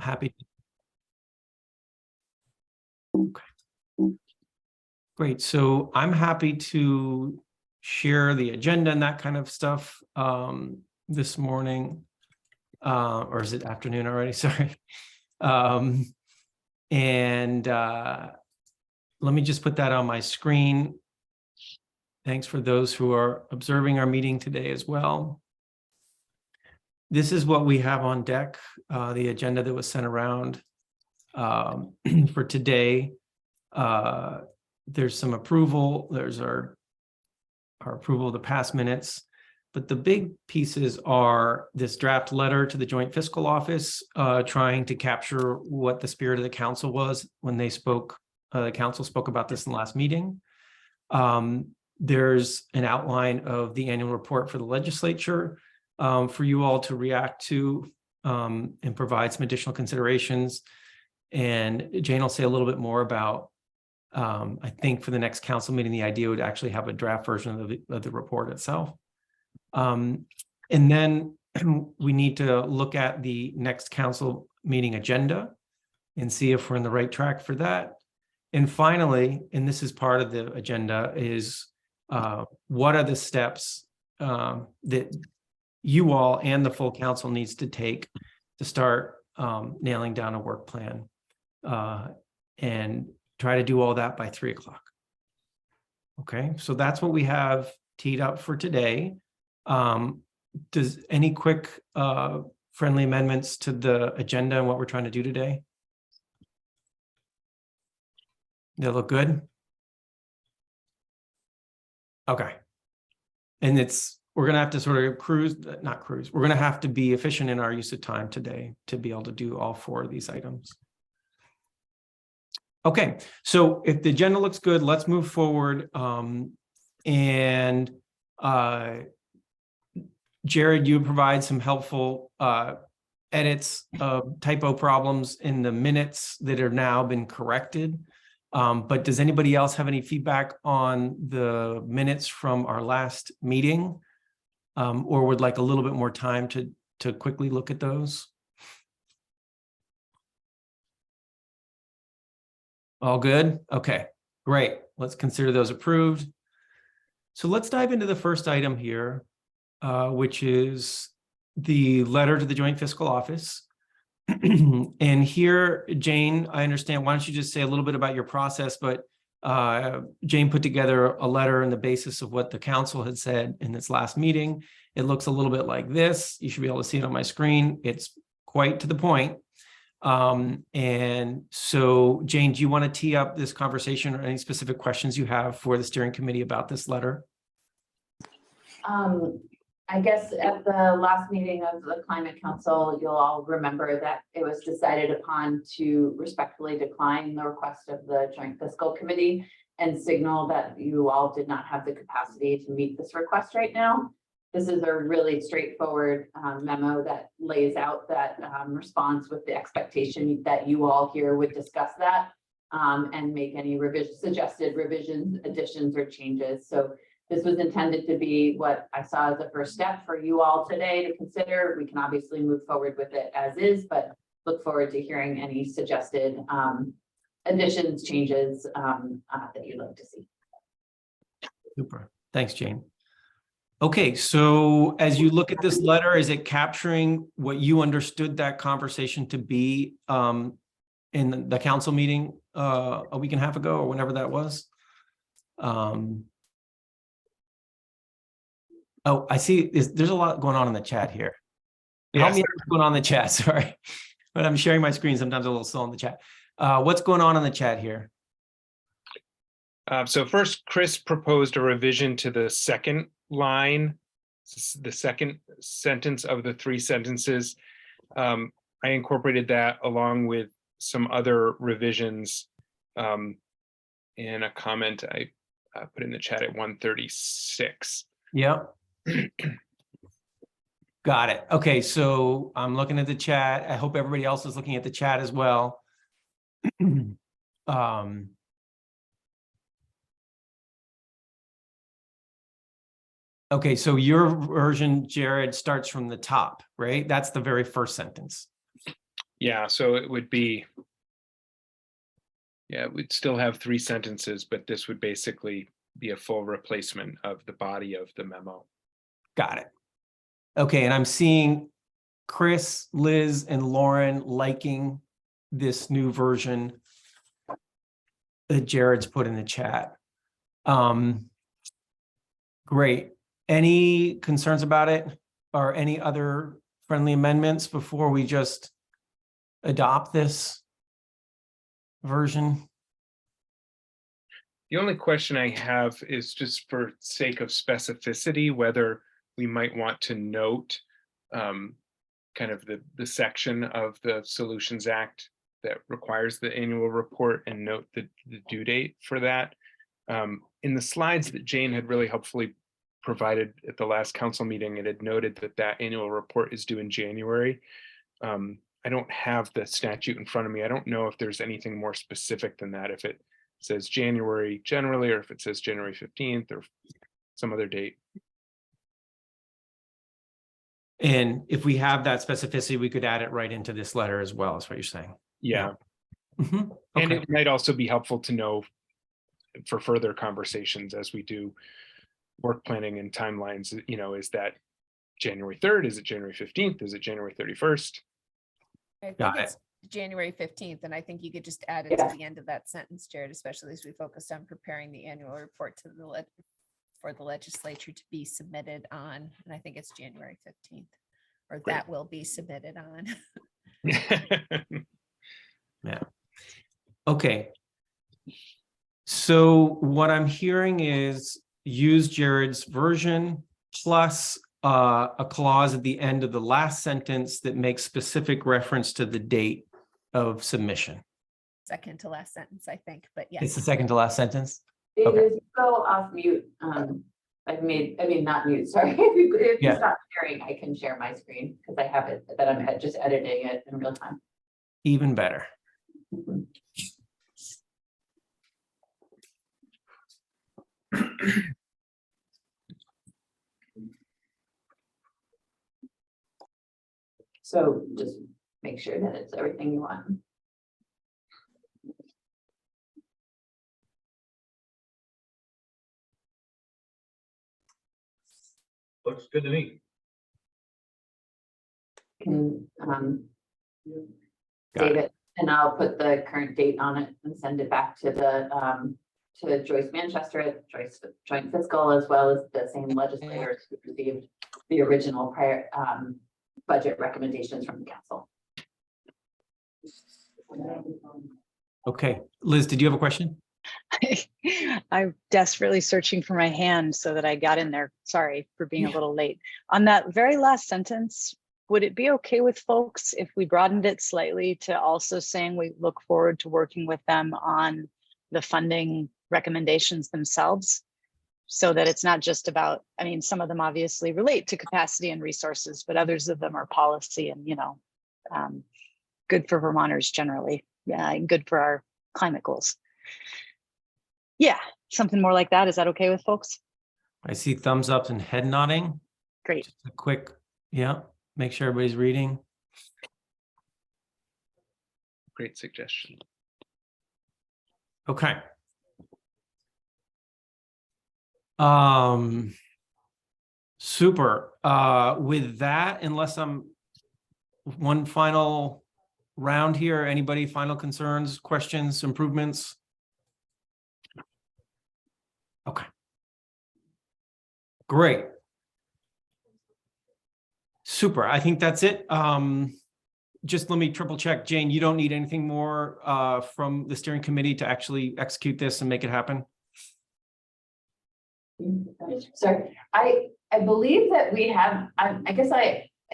happy. Okay. Great. So I'm happy to share the agenda and that kind of stuff this morning. Or is it afternoon already? Sorry. Let me just put that on my screen. Thanks for those who are observing our meeting today as well. This is what we have on deck, the agenda that was sent around for today. There's some approval. There's our approval of the past minutes. But the big pieces are this draft letter to the Joint Fiscal Office, trying to capture what the spirit of the council was when they spoke. The council spoke about this in the last meeting. There's an outline of the annual report for the legislature for you all to react to and provide some additional considerations. And Jane will say a little bit more about, I think for the next council meeting, the idea would actually have a draft version of the report itself. And then we need to look at the next council meeting agenda and see if we're on the right track for that. And finally, and this is part of the agenda, is what are the steps that you all and the full council needs to take to start nailing down a work plan and try to do all that by 3 o'clock. Okay, so that's what we have teed up for today. Does any quick friendly amendments to the agenda and what we're trying to do today? They look good? Okay. And we're going to have to sort of we're going to have to be efficient in our use of time today to be able to do all 4 of these items. Okay, so if the agenda looks good, let's move forward. Jared, you provide some helpful edits of typo problems in the minutes that are now been corrected. But does anybody else have any feedback on the minutes from our last meeting? Or would like a little bit more time to quickly look at those? All good? Okay, great. Let's consider those approved. So let's dive into the first item here, which is the letter to the Joint Fiscal Office. And here, Jane, I understand, why don't you just say a little bit about your process, but Jane put together a letter on the basis of what the council had said in its last meeting. It looks a little bit like this. You should be able to see it on my screen. It's quite to the point. And so, Jane, do you want to tee up this conversation or any specific questions you have for the steering committee about this letter? I guess at the last meeting of the Climate Council, you'll all remember that it was decided upon to respectfully decline the request of the Joint Fiscal Committee and signal that you all did not have the capacity to meet this request right now. This is a really straightforward memo that lays out that response with the expectation that you all here would discuss that and make any suggested revisions, additions, or changes. So this was intended to be what I saw as a first step for you all today to consider. We can obviously move forward with it as is, but look forward to hearing any suggested additions, changes that you'd like to see. Super. Thanks, Jane. Okay, so as you look at this letter, is it capturing what you understood that conversation to be in the council meeting a week and a half ago or whenever that was? Oh, I see. There's a lot going on in the chat here. Yes. Help me what's going on in the chat. Sorry, but I'm sharing my screen. Sometimes a little slow in the chat. What's going on in the chat here? So first, Chris proposed a revision to the second line, the second sentence of the 3 sentences. I incorporated that along with some other revisions in a comment I put in the chat at 136. Yep. Got it. Okay, so I'm looking at the chat. I hope everybody else is looking at the chat as well. Okay, so your version, Jared, starts from the top, right? That's the very first sentence. Yeah, so it would be, yeah, we'd still have 3 sentences, but this would basically be a full replacement of the body of the memo. Got it. Okay, and I'm seeing Chris, Liz, and Lauren liking this new version that Jared's put in the chat. Great. Any concerns about it or any other friendly amendments before we just adopt this version? The only question I have is just for sake of specificity, whether we might want to note kind of the section of the Solutions Act that requires the annual report and note the due date for that. In the slides that Jane had really helpfully provided at the last council meeting, it had noted that that annual report is due in January. I don't have the statute in front of me. I don't know if there's anything more specific than that, if it says January generally, or if it says January 15th or some other date. And if we have that specificity, we could add it right into this letter as well, is what you're saying. Yeah. Mhm. And Okay. it might also be helpful to know for further conversations as we do work planning and timelines, you know, is that January 3rd? Is it January 15th? Is it January 31st? I think Got it's January 15th, and I think you could just add it Yeah. to the end of that sentence, Jared, especially as we focus on preparing the annual report to the for the legislature to be submitted on, and I think it's January 15th, or Great. that will be submitted on. Yeah. Okay. So what I'm hearing is use Jared's version plus a clause at the end of the last sentence that makes specific reference to the date of submission. Second to last sentence, I think, but It's yes. the second to last sentence. David, Okay. if you go off mute, not mute, sorry. If you Yeah. stop sharing, I can share my screen because I have it, that I'm just editing it in real time. Even better. So just make sure that it's everything you want. Looks good to me. Can Got save it, and I'll put the current date on it and send it back to the to Joyce Manchester at Joyce Joint Fiscal, as well as the same legislators who received the original prior budget recommendations from the council. Okay. Liz, did you have a question? I'm desperately searching for my hand so that I got in there. Sorry for being a little late. On that very last sentence, would it be okay with folks if we broadened it slightly to also saying we look forward to working with them on the funding recommendations themselves? So that it's not just about, I mean, some of them obviously relate to capacity and resources, but others of them are policy and, you know, good for Vermonters generally, and good for our climate goals. Yeah, something more like that. Is that okay with folks? I see thumbs up and head nodding. Great. Just a quick, yeah, make sure everybody's reading. Great suggestion. Okay. Super. With that, unless I'm one final round here, anybody final concerns, questions, improvements? Okay. Great. Super. I think that's it. Just let me triple check. Jane, you don't need anything more from the steering committee to actually execute this and make it happen? Sorry, I believe that we have, I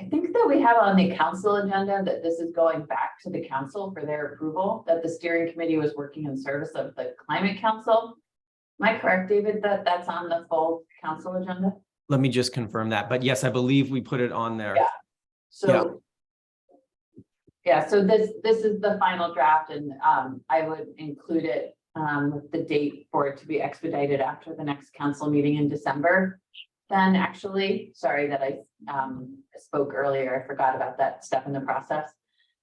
think that we have on the council agenda that this is going back to the council for their approval, that the steering committee was working in service of the climate council. Am I correct, David, that that's on the full council agenda? Let me just confirm that, but yes, I believe we put it on there. Yeah. So. Yeah, so this is the final draft, and I would include it with the date for it to be expedited after the next council meeting in December. Then actually, sorry that I spoke earlier, I forgot about that step in the process.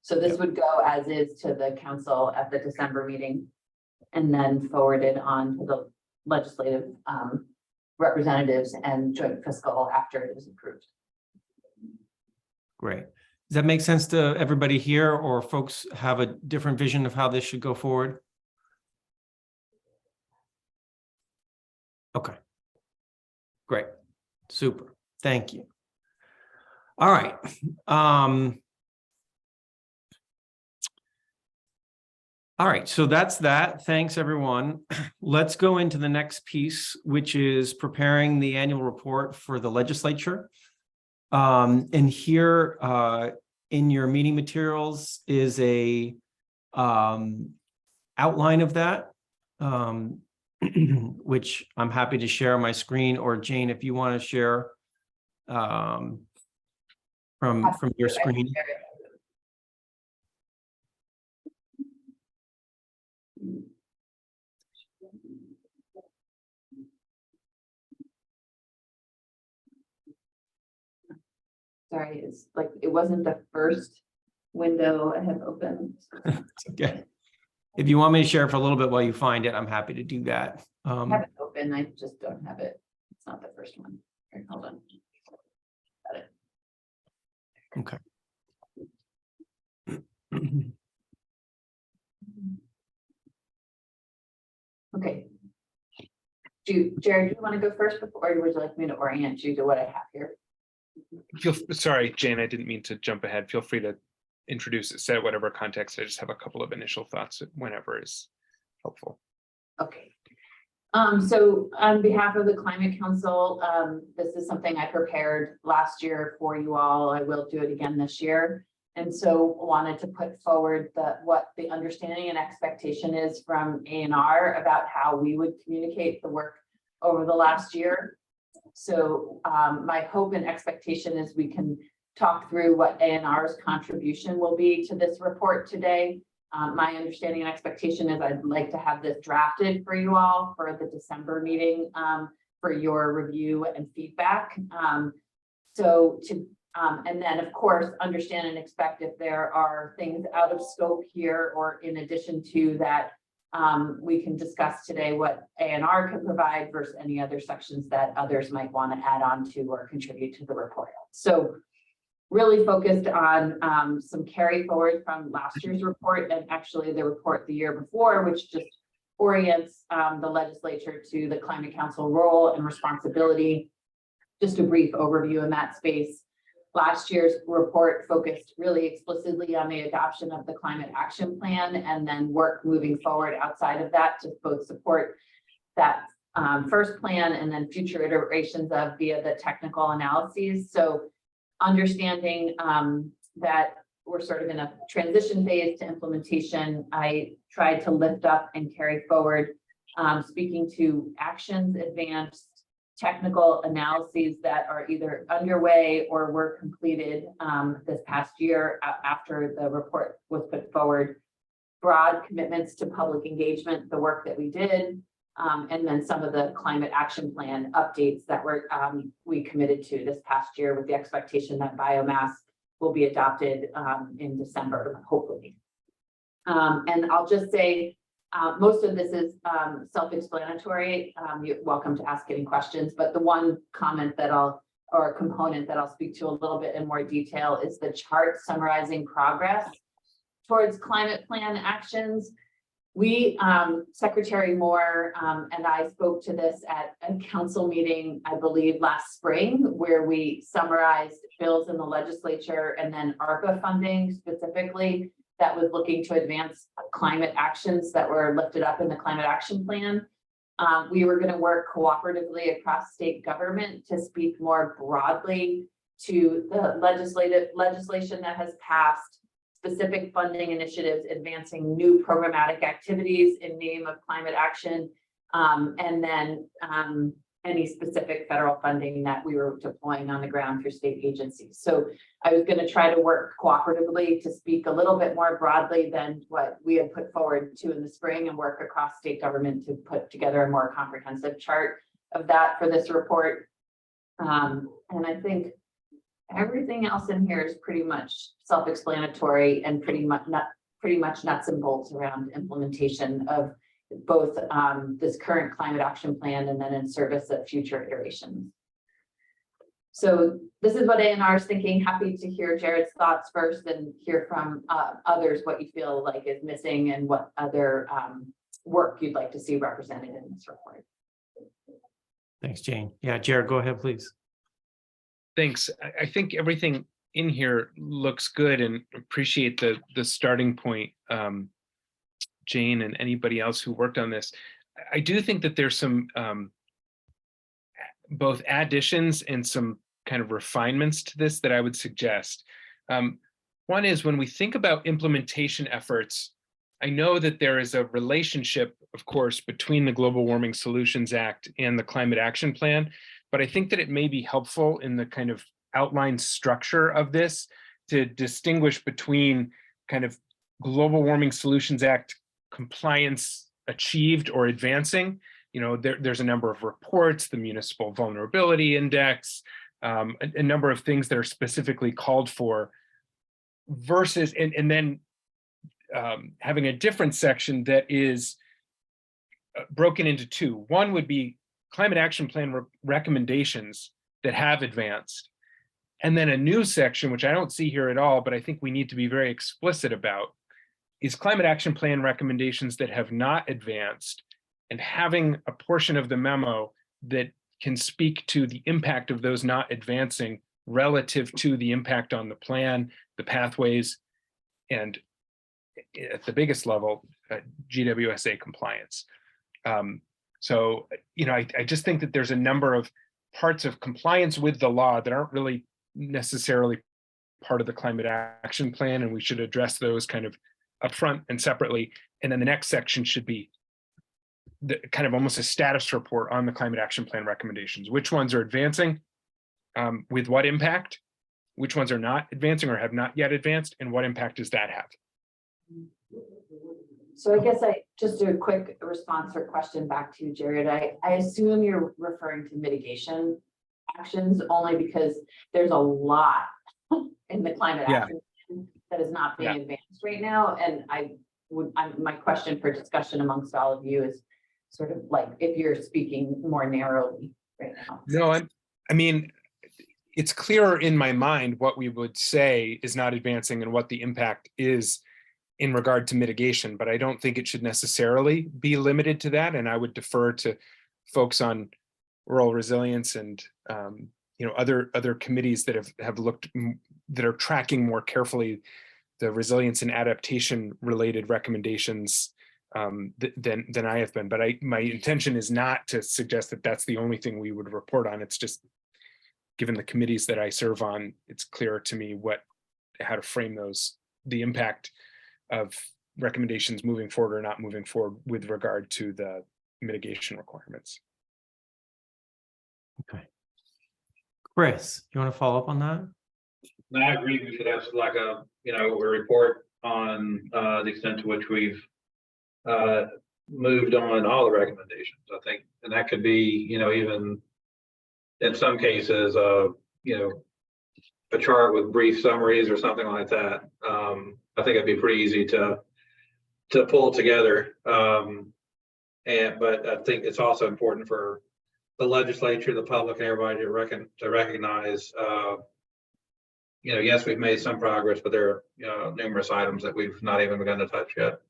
So this Yep. would go as is to the council at the December meeting and then forwarded on to the legislative representatives and joint fiscal after it is approved. Great. Does that make sense to everybody here, or folks have a different vision of how this should go forward? Okay. Great. Super. Thank you. All right. All right, so that's that. Thanks, everyone. Let's go into the next piece, which is preparing the annual report for the legislature. And here in your meeting materials is a outline of that, which I'm happy to share on my screen, or Jane, if you want to share from your screen. Sorry, it's like, it wasn't the first window I have opened. It's okay. If you want me to share for a little bit while you find it, I'm happy to do that. I have it open, I just don't have it. It's not the first one. Here, hold on. Got it. Okay. Okay. Jared, do you want to go first before, or would you like me to orient you to what I have here? Sorry, Jane, I didn't mean to jump ahead. Feel free to introduce it, set whatever context. I just have a couple of initial thoughts whenever is helpful. Okay. So on behalf of the Climate Council, this is something I prepared last year for you all. I will do it again this year. And so wanted to put forward what the understanding and expectation is from A&R about how we would communicate the work over the last year. So my hope and expectation is we can talk through what A&R's contribution will be to this report today. My understanding and expectation is I'd like to have this drafted for you all for the December meeting for your review and feedback. And then, of course, understand and expect if there are things out of scope here or in addition to that, we can discuss today what A&R can provide versus any other sections that others might want to add on to or contribute to the report. So really focused on some carry forward from last year's report and actually the report the year before, which just orients the legislature to the Climate Council role and responsibility. Just a brief overview in that space. Last year's report focused really explicitly on the adoption of the Climate Action Plan and then work moving forward outside of that to both support that first plan and then future iterations of via the technical analyses. So understanding that we're sort of in a transition phase to implementation, I tried to lift up and carry forward, speaking to actions, advanced technical analyses that are either underway or were completed this past year after the report was put forward, broad commitments to public engagement, the work that we did, and then some of the climate action plan updates that we committed to this past year with the expectation that biomass will be adopted in December, hopefully. And I'll just say, most of this is self-explanatory. You're welcome to ask any questions, but the one comment or component that I'll speak to a little bit in more detail is the chart summarizing progress towards climate plan actions. We, Secretary Moore and I spoke to this at a council meeting, I believe last spring, where we summarized bills in the legislature and then ARPA funding specifically that was looking to advance climate actions that were lifted up in the Climate Action Plan. We were going to work cooperatively across state government to speak more broadly to the legislation that has passed, specific funding initiatives, advancing new programmatic activities in name of climate action, and then any specific federal funding that we were deploying on the ground for state agencies. So I was going to try to work cooperatively to speak a little bit more broadly than what we had put forward to in the spring and work across state government to put together a more comprehensive chart of that for this report. And I think Everything else in here is pretty much self-explanatory and pretty much nuts and bolts around implementation of both this current climate action plan and then in service of future iterations. So this is what A&R is thinking. Happy to hear Jared's thoughts first and hear from others what you feel like is missing and what other work you'd like to see represented in this report. Thanks, Jane. Yeah, Jared, go ahead, please. Thanks. I think everything in here looks good and appreciate the starting point, Jane and anybody else who worked on this. I do think that there's some both additions and some kind of refinements to this that I would suggest. One is when we think about implementation efforts, I know that there is a relationship, of course, between the Global Warming Solutions Act and the Climate Action Plan, but I think that it may be helpful in the kind of outline structure of this to distinguish between kind of Global Warming Solutions Act compliance achieved or advancing. You know, there's a number of reports, the Municipal Vulnerability Index, a number of things that are specifically called for versus, and then having a different section that is broken into two. One would be Climate Action Plan recommendations that have advanced. And then a new section, which I don't see here at all, but I think we need to be very explicit about, is Climate Action Plan recommendations that have not advanced, and having a portion of the memo that can speak to the impact of those not advancing relative to the impact on the plan, the pathways, and at the biggest level, GWSA compliance. So, you know, I just think that there's a number of parts of compliance with the law that aren't really necessarily part of the Climate Action Plan, and we should address those kind of upfront and separately. And then the next section should be the kind of almost a status report on the Climate Action Plan recommendations. Which ones are advancing, with what impact, which ones are not advancing or have not yet advanced, and what impact does that have? So I guess just a quick response or question back to you, Jared. I assume you're referring to mitigation actions only because there's a lot in the climate action plan that is not being advanced right now. And my question for discussion amongst all of you is sort of like if you're speaking more narrowly right now. No, I mean, it's clearer in my mind what we would say is not advancing and what the impact is in regard to mitigation, but I don't think it should necessarily be limited to that. And I would defer to folks on rural resilience and you know, other committees that have looked, that are tracking more carefully the resilience and adaptation related recommendations than I have been. But my intention is not to suggest that that's the only thing we would report on. It's just, given the committees that I serve on, it's clearer to me how to frame those, the impact of recommendations moving forward or not moving forward with regard to the mitigation requirements. Okay. Chris, you want to follow up on that? I agree. We should have like a report on the extent to which we've moved on all the recommendations. I think, and that could be, even in some cases, a chart with brief summaries or something like that. I think it'd be pretty easy to pull together. But I think it's also important for the legislature, the public, and everybody to recognize, yes, we've made some progress, but there are numerous items that we've not even begun to touch yet.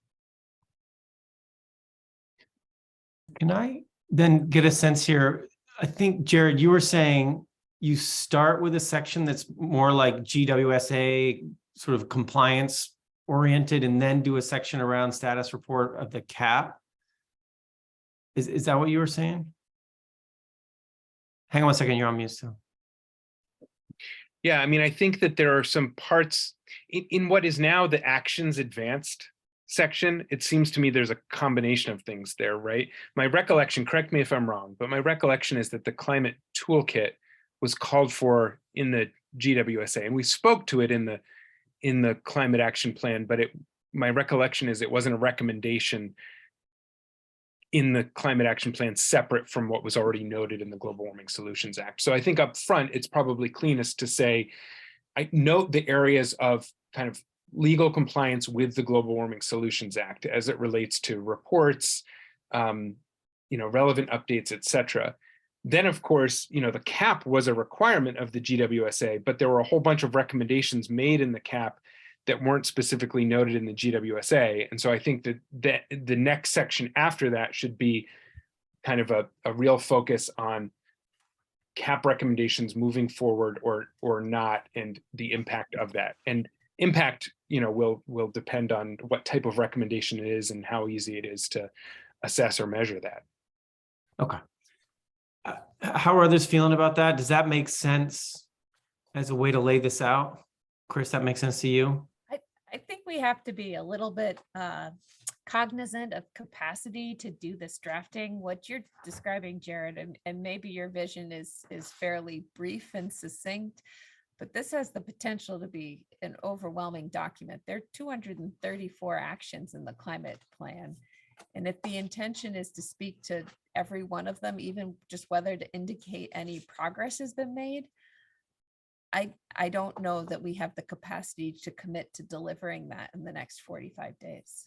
Can I then get a sense here? I think, Jared, you were saying you start with a section that's more like GWSA sort of compliance oriented and then do a section around status report of the CAP. Is that what you were saying? Hang on one second, you're on mute still. Yeah, I mean, I think that there are some parts in what is now the actions advanced section. It seems to me there's a combination of things there, right? My recollection, correct me if I'm wrong, but my recollection is that the climate toolkit was called for in the GWSA, and we spoke to it in the climate action plan, but my recollection is it wasn't a recommendation in the climate action plan separate from what was already noted in the Global Warming Solutions Act. So I think up front, it's probably cleanest to say, I note the areas of kind of legal compliance with the Global Warming Solutions Act as it relates to reports, relevant updates, et cetera. Then, of course, the cap was a requirement of the GWSA, but there were a whole bunch of recommendations made in the cap that weren't specifically noted in the GWSA. And so I think that the next section after that should be kind of a real focus on cap recommendations moving forward or not, and the impact of that. And impact, will depend on what type of recommendation it is and how easy it is to assess or measure that. Okay. How are others feeling about that? Does that make sense as a way to lay this out? Chris, that makes sense to you? I think we have to be a little bit cognizant of capacity to do this drafting. What you're describing, Jared, and maybe your vision is fairly brief and succinct, but this has the potential to be an overwhelming document. There are 234 actions in the climate plan. And if the intention is to speak to every one of them, even just whether to indicate any progress has been made, I don't know that we have the capacity to commit to delivering that in the next 45 days.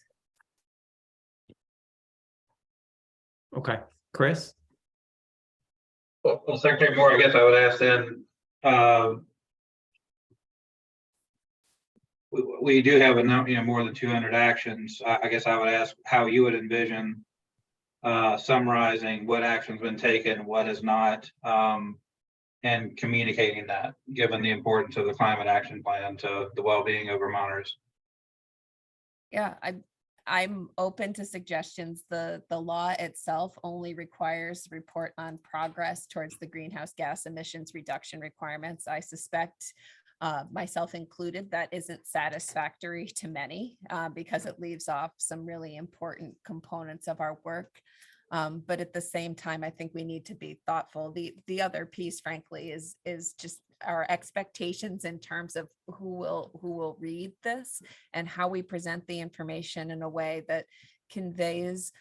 Okay, Chris? Well, Secretary Moore, I guess I would ask then, we do have a number, more than 200 actions. I guess I would ask how you would envision summarizing what action's been taken, what has not, and communicating that, given the importance of the climate action plan to the well-being of Vermonters. Yeah, I'm open to suggestions. The law itself only requires report on progress towards the greenhouse gas emissions reduction requirements. I suspect, myself included, that isn't satisfactory to many because it leaves off some really important components of our work. But at the same time, I think we need to be thoughtful. The other piece, frankly, is just our expectations in terms of who will read this and how we present the information in a way that conveys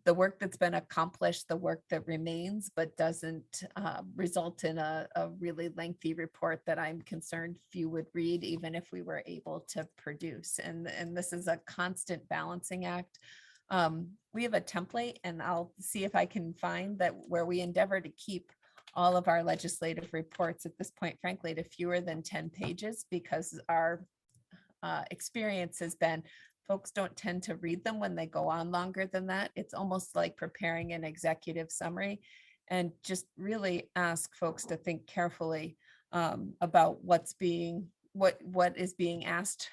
the work that's been accomplished, the work that remains, but doesn't result in a really lengthy report that I'm concerned few would read, even if we were able to produce. And this is a constant balancing act. We have a template, and I'll see if I can find that, where we endeavor to keep all of our legislative reports at this point, frankly, to fewer than 10 pages, because our experience has been folks don't tend to read them when they go on longer than that. It's almost like preparing an executive summary, and just really ask folks to think carefully about what is being asked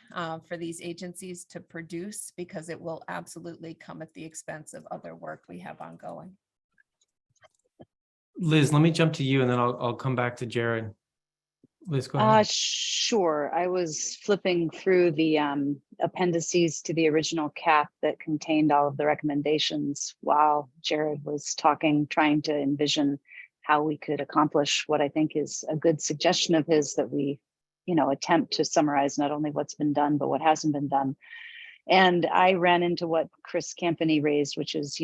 for these agencies to produce, because it will absolutely come at the expense of other work we have ongoing. Liz, let me jump to you and then I'll come back to Jared. Liz, go ahead. Sure. I was flipping through the appendices to the original cap that contained all of the recommendations while Jared was talking, trying to envision how we could accomplish what I think is a good suggestion of his, that we attempt to summarize not only what's been done, but what hasn't been done. And I ran into what Chris Campany raised, which is,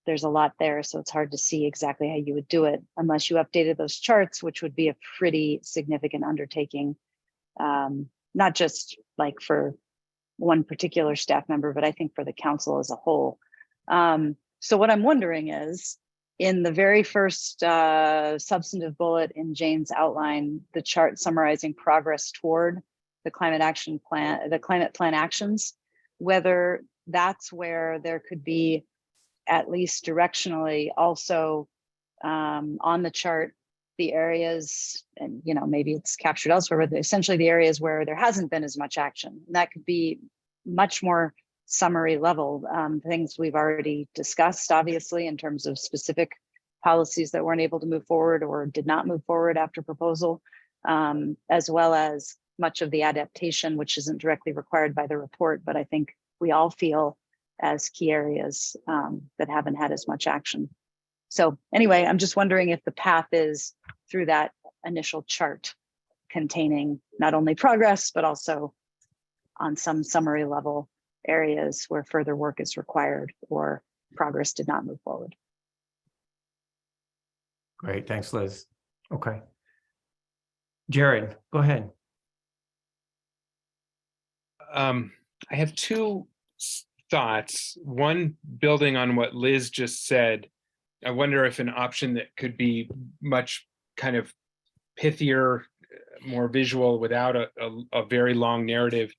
there's a lot there, so it's hard to see exactly how you would do it unless you updated those charts, which would be a pretty significant undertaking, not just like for one particular staff member, but I think for the council as a whole. So what I'm wondering is, in the very first substantive bullet in Jane's outline, the chart summarizing progress toward the climate action plan, the climate plan actions, whether that's where there could be, at least directionally, also on the chart, the areas, and maybe it's captured elsewhere, but essentially the areas where there hasn't been as much action. And that could be much more summary level, things we've already discussed, obviously, in terms of specific policies that weren't able to move forward or did not move forward after proposal, as well as much of the adaptation, which isn't directly required by the report, but I think we all feel as key areas that haven't had as much action. So anyway, I'm just wondering if the path is through that initial chart containing not only progress, but also on some summary level areas where further work is required, or progress did not move forward. Great, thanks, Liz. Okay. Jared, go ahead. I have two thoughts. One, building on what Liz just said, I wonder if an option that could be much kind of pithier, more visual, without a very long narrative.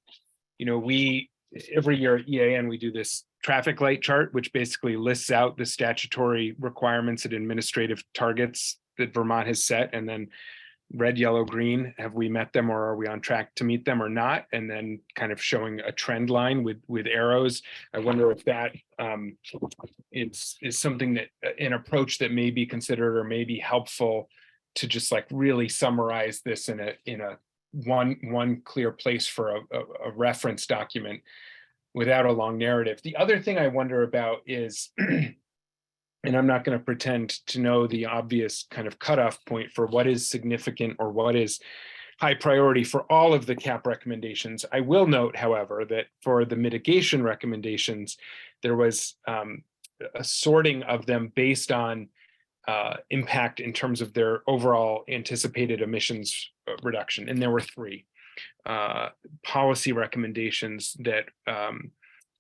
You know, we, every year at EAN, we do this traffic light chart, which basically lists out the statutory requirements and administrative targets that Vermont has set, and then red, yellow, green, have we met them, or are we on track to meet them or not? And then kind of showing a trend line with arrows. I wonder if that is something that, an approach that may be considered or may be helpful to just like really summarize this in a one clear place for a reference document without a long narrative. The other thing I wonder about is, and I'm not going to pretend to know the obvious kind of cutoff point for what is significant or what is high priority for all of the CAP recommendations. I will note, however, that for the mitigation recommendations, there was a sorting of them based on impact in terms of their overall anticipated emissions reduction. And there were three policy recommendations that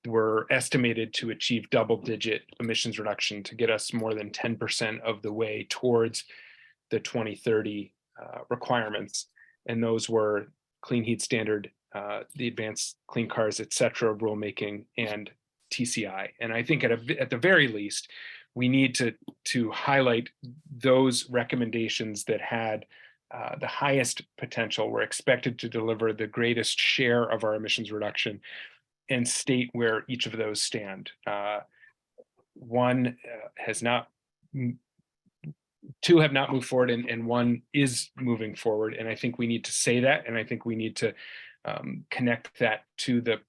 were estimated to achieve double-digit emissions reduction to get us more than 10% of the way towards the 2030 requirements. And those were Clean Heat Standard, the Advanced Clean Cars, et cetera, rulemaking, and TCI. And I think at the very least, we need to highlight those recommendations that had the highest potential, were expected to deliver the greatest share of our emissions reduction, and state where each of those stand. One has not, two have not moved forward, and one is moving forward. And I think we need to say that, and I think we need to connect that to the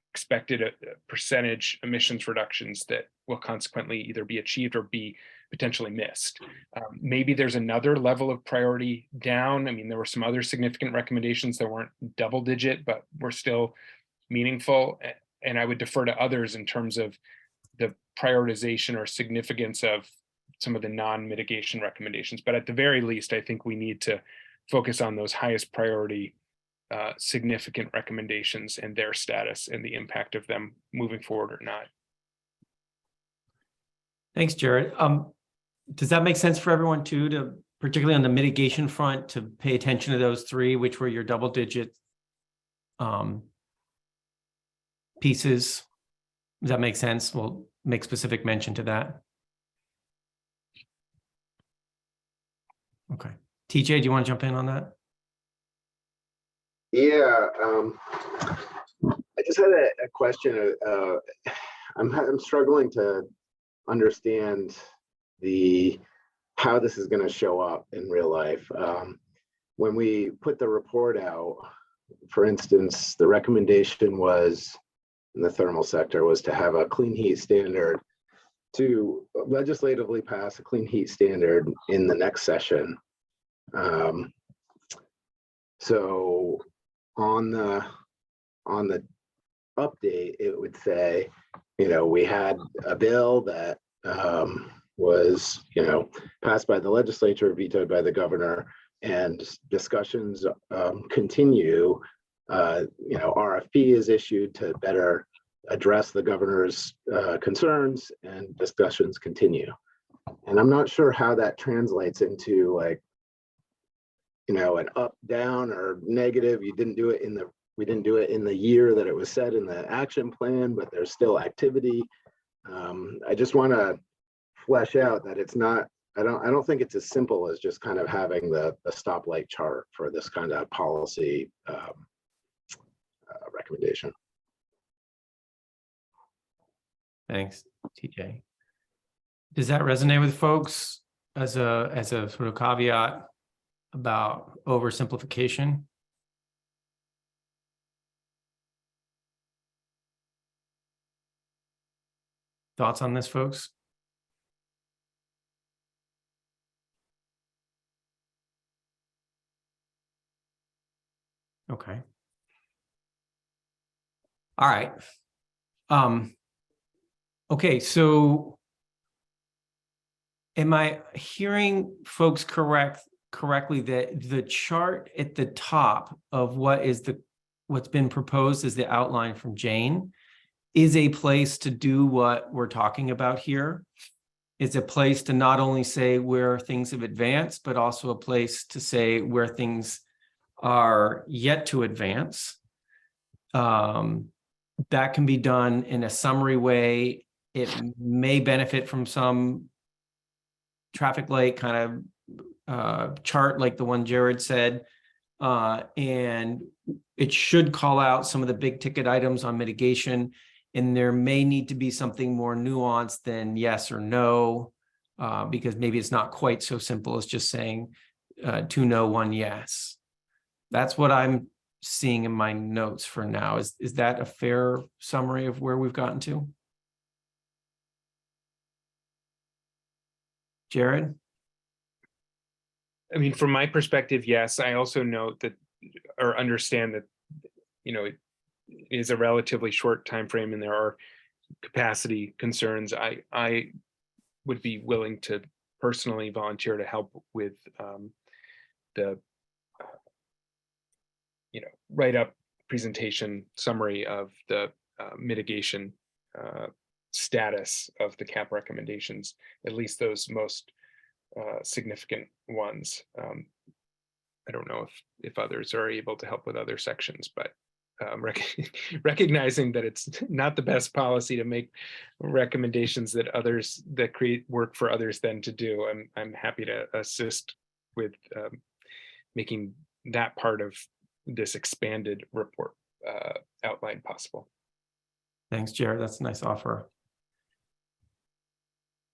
expected percentage emissions reductions that will consequently either be achieved or be potentially missed. Maybe there's another level of priority down. I mean, there were some other significant recommendations that weren't double digit, but were still meaningful. And I would defer to others in terms of the prioritization or significance of some of the non-mitigation recommendations. But at the very least, I think we need to focus on those highest priority significant recommendations and their status and the impact of them moving forward or not. Thanks, Jared. Does that make sense for everyone too, to particularly on the mitigation front, to pay attention to those three, which were your double digit pieces? Does that make sense? We'll make specific mention to that. Okay. TJ, do you want to jump in on that? Yeah, I just had a question. I'm struggling to understand how this is going to show up in real life. When we put the report out, for instance, the recommendation was in the thermal sector was to have a clean heat standard, to legislatively pass a clean heat standard in the next session. So on the update, it would say, we had a bill that was, passed by the legislature, vetoed by the governor, and discussions continue. RFP is issued to better address the governor's concerns, and discussions continue. And I'm not sure how that translates into like, an up, down, or negative. We didn't do it in the year that it was set in the action plan, but there's still activity. I just want to flesh out that it's not, I don't think it's as simple as just kind of having the stoplight chart for this kind of policy recommendation. Thanks, TJ. Does that resonate with folks as a sort of caveat about oversimplification? Thoughts on this, folks? Okay. All right. Okay, so am I hearing folks correctly that the chart at the top of what's been proposed as the outline from Jane is a place to do what we're talking about here? It's a place to not only say where things have advanced, but also a place to say where things are yet to advance. That can be done in a summary way. It may benefit from some traffic light kind of chart like the one Jared said. And it should call out some of the big ticket items on mitigation. And there may need to be something more nuanced than yes or no, because maybe it's not quite so simple as just saying 2 no, 1 yes. That's what I'm seeing in my notes for now. Is that a fair summary of where we've gotten to? Jared? I mean, from my perspective, yes. I also note that, or understand that, it is a relatively short time frame, and there are capacity concerns. I would be willing to personally volunteer to help with the write-up presentation summary of the mitigation status of the CAP recommendations, at least those most significant ones. I don't know if others are able to help with other sections, but recognizing that it's not the best policy to make recommendations that create work for others then to do. I'm happy to assist with making that part of this expanded report outline possible. Thanks, Jared. That's a nice offer.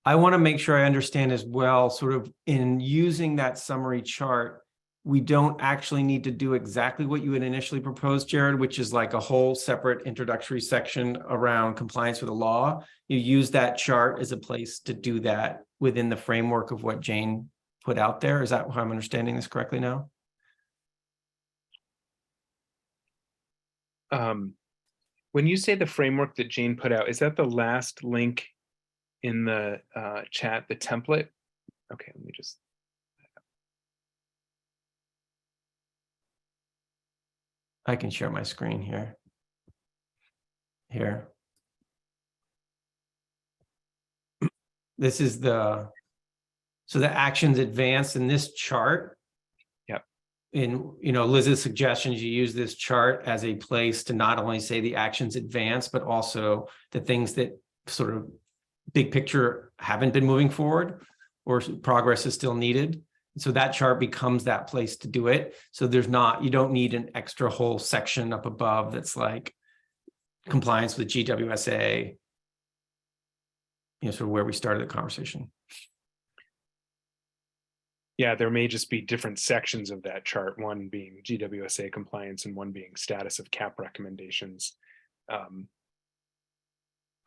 I want to make sure I understand as well, sort of in using that summary chart, we don't actually need to do exactly what you had initially proposed, Jared, which is like a whole separate introductory section around compliance with the law. You use that chart as a place to do that within the framework of what Jane put out there. Is that how I'm understanding this correctly now? When you say the framework that Jane put out, is that the last link in the chat, the template? Okay, let me just. I can share my screen here. This is so the actions advanced in this chart. Yep. In Liz's suggestions, you use this chart as a place to not only say the actions advanced, but also the things that sort of big picture haven't been moving forward or progress is still needed. So that chart becomes that place to do it. So you don't need an extra whole section up above that's like compliance with GWSA, sort of where we started the conversation. Yeah, there may just be different sections of that chart, one being GWSA compliance and one being status of CAP recommendations.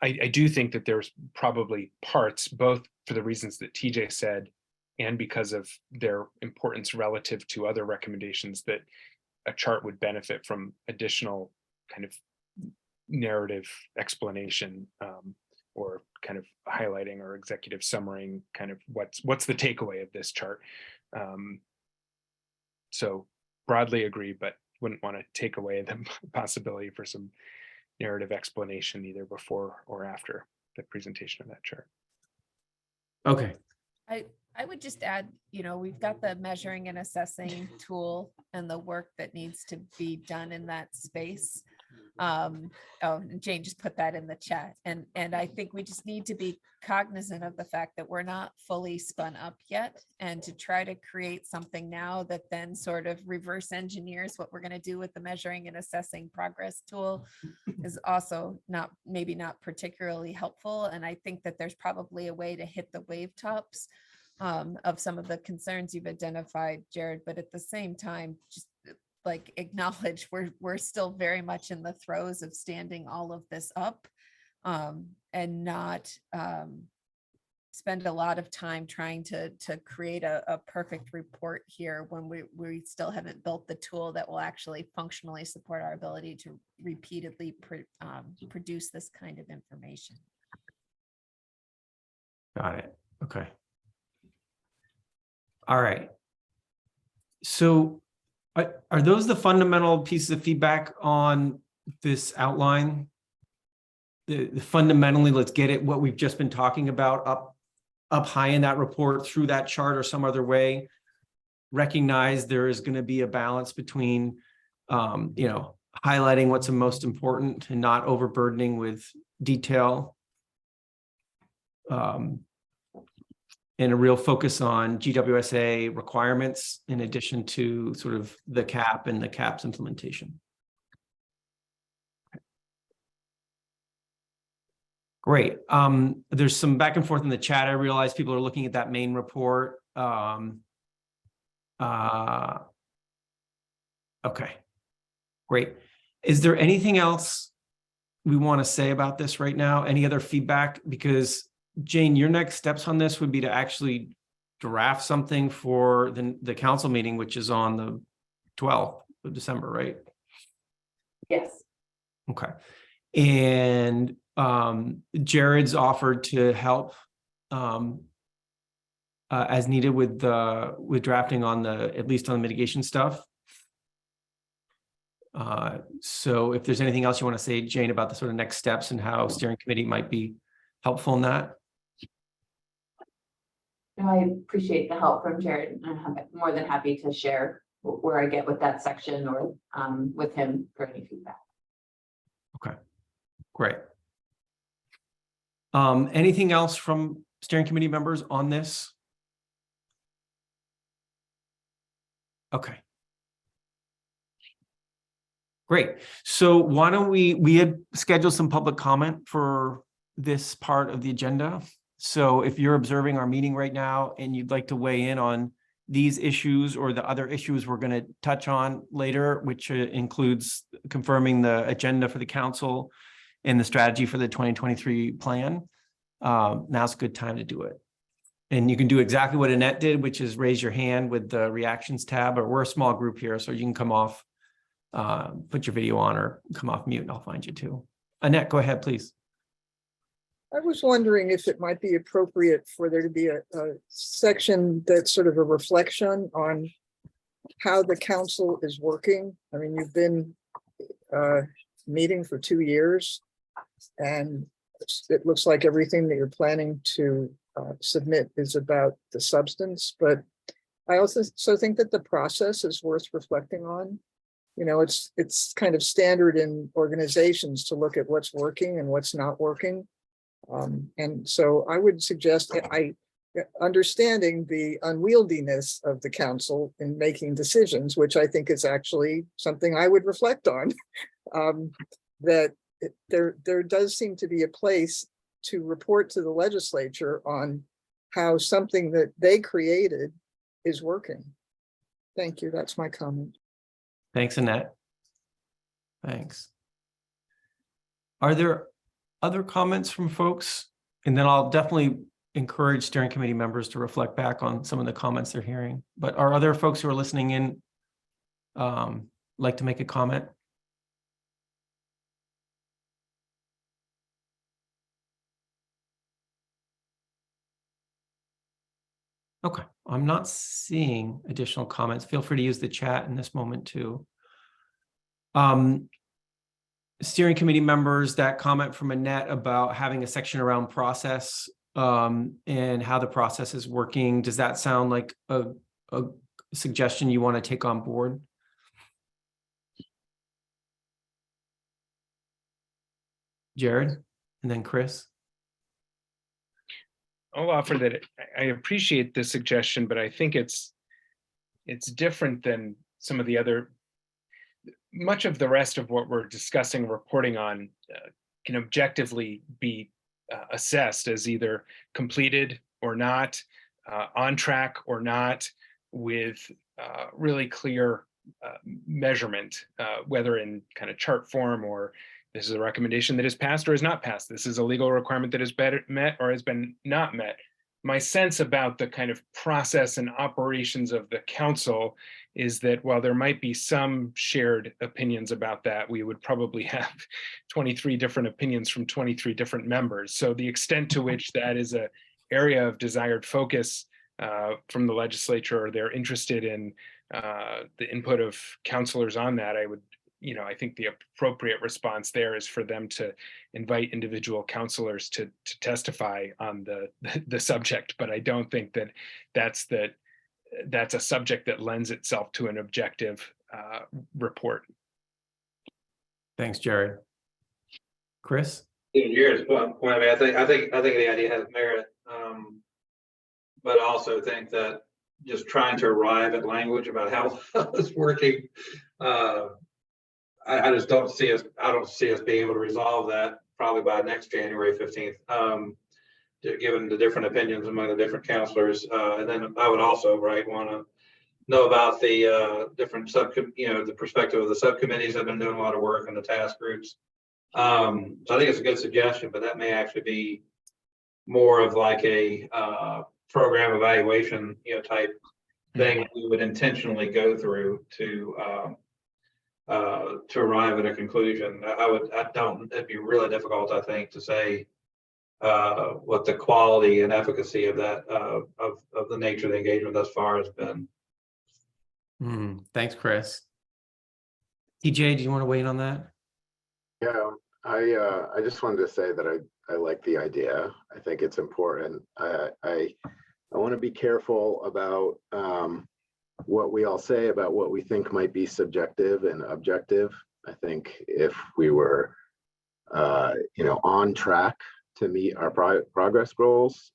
I do think that there's probably parts, both for the reasons that TJ said and because of their importance relative to other recommendations, that a chart would benefit from additional kind of narrative explanation, or kind of highlighting or executive summarying kind of what's the takeaway of this chart. So broadly agree, but wouldn't want to take away the possibility for some narrative explanation either before or after the presentation of that chart. Okay. I would just add, we've got the measuring and assessing tool and the work that needs to be done in that space. Jane just put that in the chat. And I think we just need to be cognizant of the fact that we're not fully spun up yet, and to try to create something now that then sort of reverse engineers what we're going to do with the measuring and assessing progress tool is also maybe not particularly helpful. And I think that there's probably a way to hit the wave tops of some of the concerns you've identified, Jared, but at the same time, just like acknowledge we're still very much in the throes of standing all of this up, and not spend a lot of time trying to create a perfect report here when we still haven't built the tool that will actually functionally support our ability to repeatedly produce this kind of information. Got it. Okay. All right. So are those the fundamental pieces of feedback on this outline? The fundamentally, let's get it, what we've just been talking about up high in that report through that chart or some other way. Recognize there is going to be a balance between, highlighting what's the most important and not overburdening with detail. And a real focus on GWSA requirements in addition to sort of the CAP and the CAP's implementation. Great. There's some back and forth in the chat. I realize people are looking at that main report. Okay, great. Is there anything else we want to say about this right now? Any other feedback? Because Jane, your next steps on this would be to actually draft something for the council meeting, which is on the 12th of December, right? Yes. Okay. And Jared's offered to help as needed with drafting on at least on the mitigation stuff. So if there's anything else you want to say, Jane, about the sort of next steps and how steering committee might be helpful in that. No, I appreciate the help from Jared, and I'm more than happy to share where I get with that section or with him for any feedback. Okay, great. Anything else from steering committee members on this? Okay. Great. So why don't we had scheduled some public comment for this part of the agenda. So if you're observing our meeting right now and you'd like to weigh in on these issues or the other issues we're going to touch on later, which includes confirming the agenda for the council and the strategy for the 2023 plan, now's a good time to do it. And you can do exactly what Annette did, which is raise your hand with the reactions tab, or we're a small group here, so you can come off, put your video on or come off mute and I'll find you too. Annette, go ahead, please. I was wondering if it might be appropriate for there to be a section that's sort of a reflection on how the council is working. I mean, you've been meeting for 2 years, and it looks like everything that you're planning to submit is about the substance, but I also think that the process is worth reflecting on. You know, it's kind of standard in organizations to look at what's working and what's not working. And so I would suggest that understanding the unwieldiness of the council in making decisions, which I think is actually something I would reflect on, that there does seem to be a place to report to the legislature on how something that they created is working. Thank you. That's my comment. Thanks, Annette. Thanks. Are there other comments from folks? And then I'll definitely encourage steering committee members to reflect back on some of the comments they're hearing. But are other folks who are listening in like to make a comment? Okay, I'm not seeing additional comments. Feel free to use the chat in this moment too. Steering committee members, that comment from Annette about having a section around process and how the process is working, does that sound like a suggestion you want to take on board? Jared, and then Chris. I'll offer that I appreciate the suggestion, but I think it's different than some of the other. Much of the rest of what we're discussing, reporting on, can objectively be assessed as either completed or not, on track or not, with really clear measurement, whether in kind of chart form or this is a recommendation that is passed or is not passed. This is a legal requirement that is met or has been not met. My sense about the kind of process and operations of the council is that while there might be some shared opinions about that, we would probably have 23 different opinions from 23 different members. So the extent to which that is a area of desired focus from the legislature, or they're interested in the input of counselors on that, I would, I think the appropriate response there is for them to invite individual counselors to testify on the subject. But I don't think that that's a subject that lends itself to an objective report. Thanks, Jared. Chris? Jared's point, I mean, I think the idea has merit. But I also think that just trying to arrive at language about how it's working, I just don't see us, being able to resolve that probably by next January 15th, given the different opinions among the different counselors. And then I would also, want to know about the different the perspective of the subcommittees that have been doing a lot of work and the task groups. So I think it's a good suggestion, but that may actually be more of like a program evaluation, type thing that we would intentionally go through to arrive at a conclusion. It'd be really difficult, I think, to say what the quality and efficacy of that of the nature of the engagement thus far has been. Thanks, Chris. TJ, do you want to weigh in on that? Yeah, I just wanted to say that I like the idea. I think it's important. I want to be careful about what we all say about what we think might be subjective and objective. I think if we were, on track to meet our progress goals,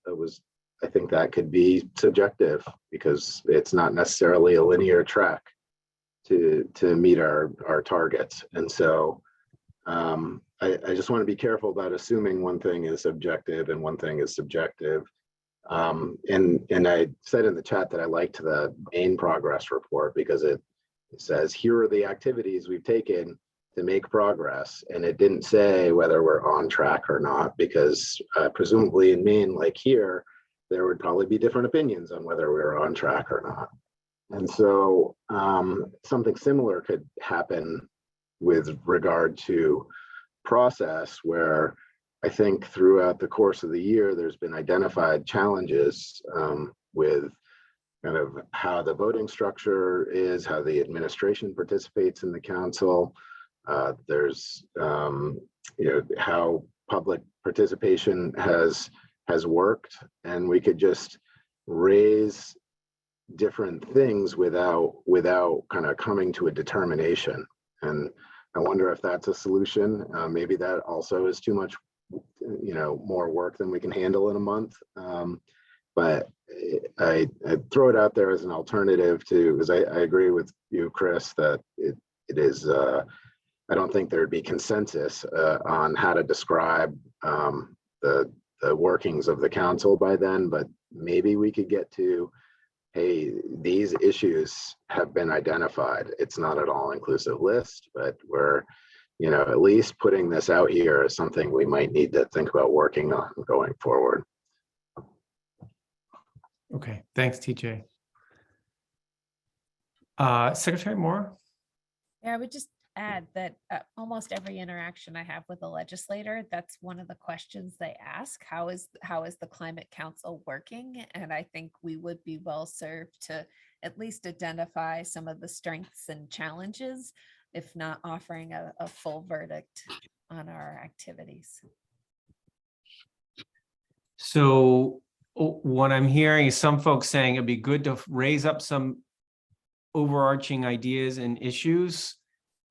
I think that could be subjective because it's not necessarily a linear track to meet our targets. And so I just want to be careful about assuming one thing is objective and one thing is subjective. And I said in the chat that I liked the main progress report because it says, here are the activities we've taken to make progress. And it didn't say whether we're on track or not, because presumably in Maine, like here, there would probably be different opinions on whether we're on track or not. And so something similar could happen with regard to process, where I think throughout the course of the year, there's been identified challenges with kind of how the voting structure is, how the administration participates in the council. There's, how public participation has worked, and we could just raise different things without kind of coming to a determination. And I wonder if that's a solution. Maybe that also is too much, more work than we can handle in a month. But I throw it out there as an alternative to, because I agree with you, Chris, that it is, I don't think there'd be consensus on how to describe the workings of the council by then, but maybe we could get to, hey, these issues have been identified. It's not an all-inclusive list, but we're, at least putting this out here is something we might need to think about working on going forward. Okay, thanks, TJ. Secretary Moore? Yeah, I would just add that almost every interaction I have with a legislator, that's one of the questions they ask. How is the Climate Council working? And I think we would be well served to at least identify some of the strengths and challenges, if not offering a full verdict on our activities. So what I'm hearing is some folks saying it'd be good to raise up some overarching ideas and issues,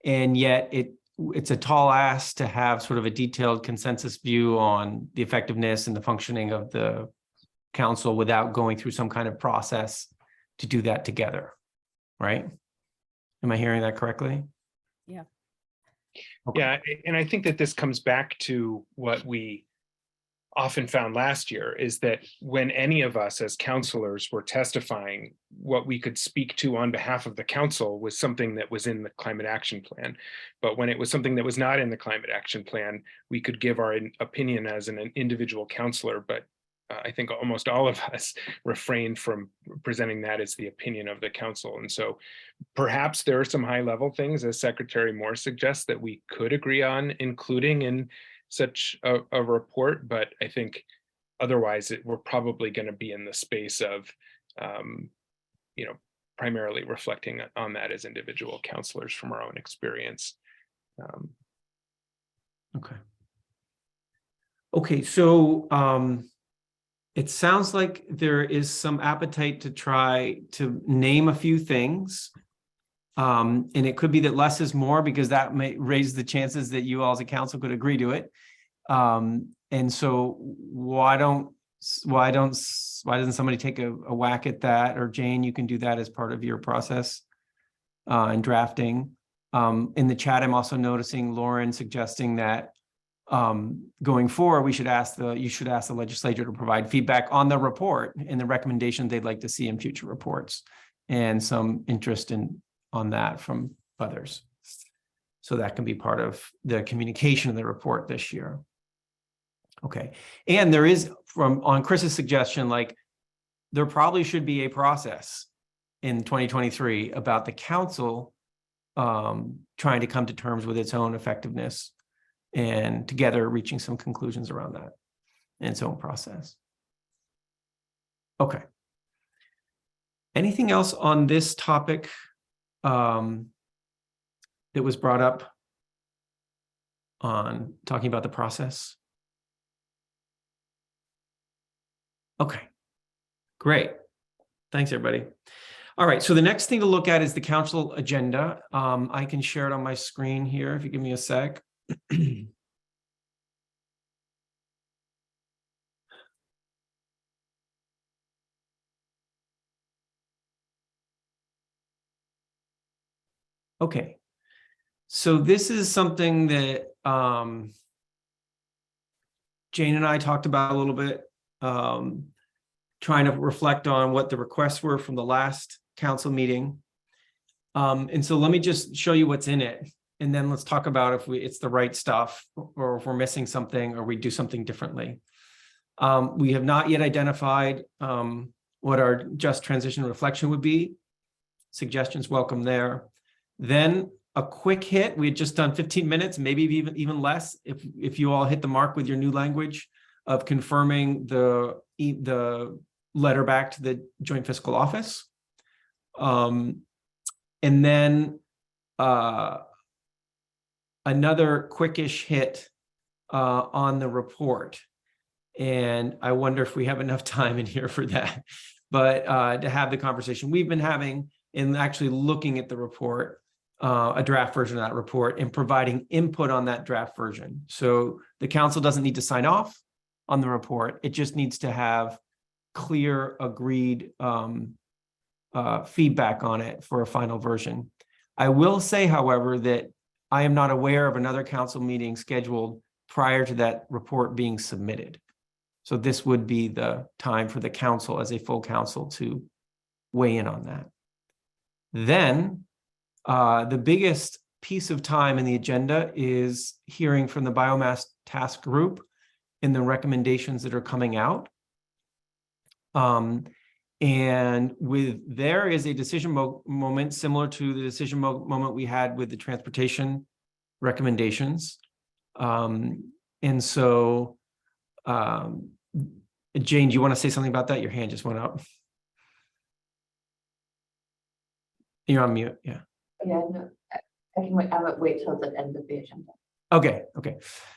and yet it's a tall ask to have sort of a detailed consensus view on the effectiveness and the functioning of the council without going through some kind of process to do that together, right? Am I hearing that correctly? Yeah. Okay. Yeah, and I think that this comes back to what we often found last year, is that when any of us as counselors were testifying, what we could speak to on behalf of the council was something that was in the climate action plan. But when it was something that was not in the climate action plan, we could give our opinion as an individual counselor, but I think almost all of us refrained from presenting that as the opinion of the council. And so perhaps there are some high level things, as Secretary Moore suggests, that we could agree on including in such a report. But I think Otherwise, we're probably going to be in the space of, primarily reflecting on that as individual counselors from our own experience. Okay. Okay, so it sounds like there is some appetite to try to name a few things. And it could be that less is more, because that may raise the chances that you all as a council could agree to it. And so why doesn't somebody take a whack at that? Or Jane, you can do that as part of your process in drafting. In the chat, I'm also noticing Lauren suggesting that going forward, you should ask the legislature to provide feedback on the report and the recommendation they'd like to see in future reports, and some interest on that from others. So that can be part of the communication of the report this year. Okay, and there is, on Chris's suggestion, like there probably should be a process in 2023 about the council trying to come to terms with its own effectiveness, and together reaching some conclusions around that and its own process. Okay. Anything else on this topic that was brought up on talking about the process? Okay, great. Thanks, everybody. All right, so the next thing to look at is the council agenda. I can share it on my screen here if you give me a sec. Okay, so this is something that Jane and I talked about a little bit, trying to reflect on what the requests were from the last council meeting. And so let me just show you what's in it, and then let's talk about if it's the right stuff, or if we're missing something, or we do something differently. We have not yet identified what our just transition reflection would be. Suggestions welcome there. Then a quick hit. We had just done 15 minutes, maybe even less, if you all hit the mark with your new language of confirming the letter back to the Joint Fiscal Office. And then another quickish hit on the report. And I wonder if we have enough time in here for that, but to have the conversation we've been having, and actually looking at the report, a draft version of that report, and providing input on that draft version. So the council doesn't need to sign off on the report. It just needs to have clear, agreed feedback on it for a final version. I will say, however, that I am not aware of another council meeting scheduled prior to that report being submitted. So this would be the time for the council as a full council to weigh in on that. Then the biggest piece of time in the agenda is hearing from the biomass task group and the recommendations that are coming out. And there is a decision moment similar to the decision moment we had with the transportation recommendations. And so, Jane, do you want to say something about that? Your hand just went up. You're on mute, yeah. Yeah, no, I can wait. I would wait till the end of the agenda. Okay.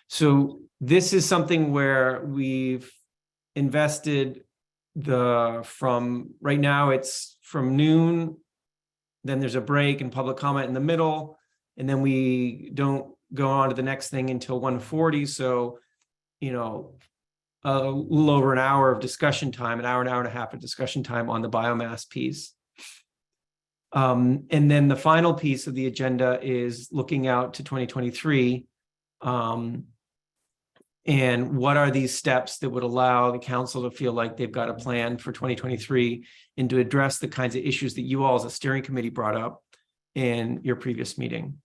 So this is something where we've invested from right now, it's from noon, then there's a break and public comment in the middle, and then we don't go on to the next thing until 1:40. So, a little over an hour of discussion time, an hour and a half of discussion time on the biomass piece. And then the final piece of the agenda is looking out to 2023. And what are these steps that would allow the council to feel like they've got a plan for 2023 and to address the kinds of issues that you all as a steering committee brought up in your previous meeting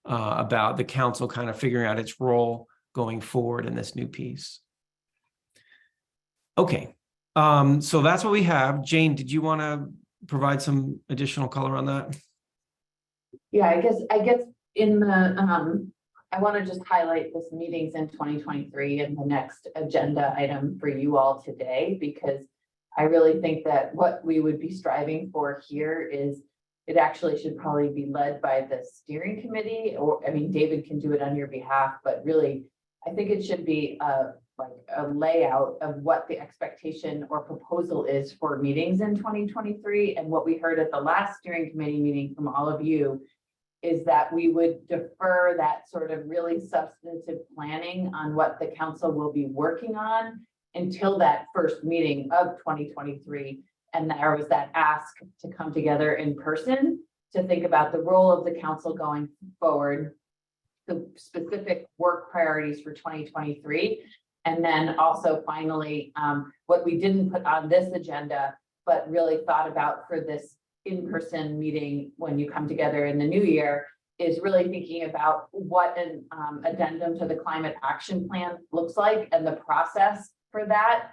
about the council kind of figuring out its role going forward in this new piece. Okay, so that's what we have. Jane, did you want to provide some additional color on that? Yeah, I guess in the I want to just highlight this meetings in 2023 and the next agenda item for you all today, because I really think that what we would be striving for here is it actually should probably be led by the steering committee, or, I mean, David can do it on your behalf, but really, I think it should be like a layout of what the expectation or proposal is for meetings in 2023. And what we heard at the last steering committee meeting from all of you is that we would defer that sort of really substantive planning on what the council will be working on until that first meeting of 2023. And there was that ask to come together in person to think about the role of the council going forward, the specific work priorities for 2023. And then also finally, what we didn't put on this agenda, but really thought about for this in-person meeting when you come together in the new year, is really thinking about what an addendum to the climate action plan looks like and the process for that.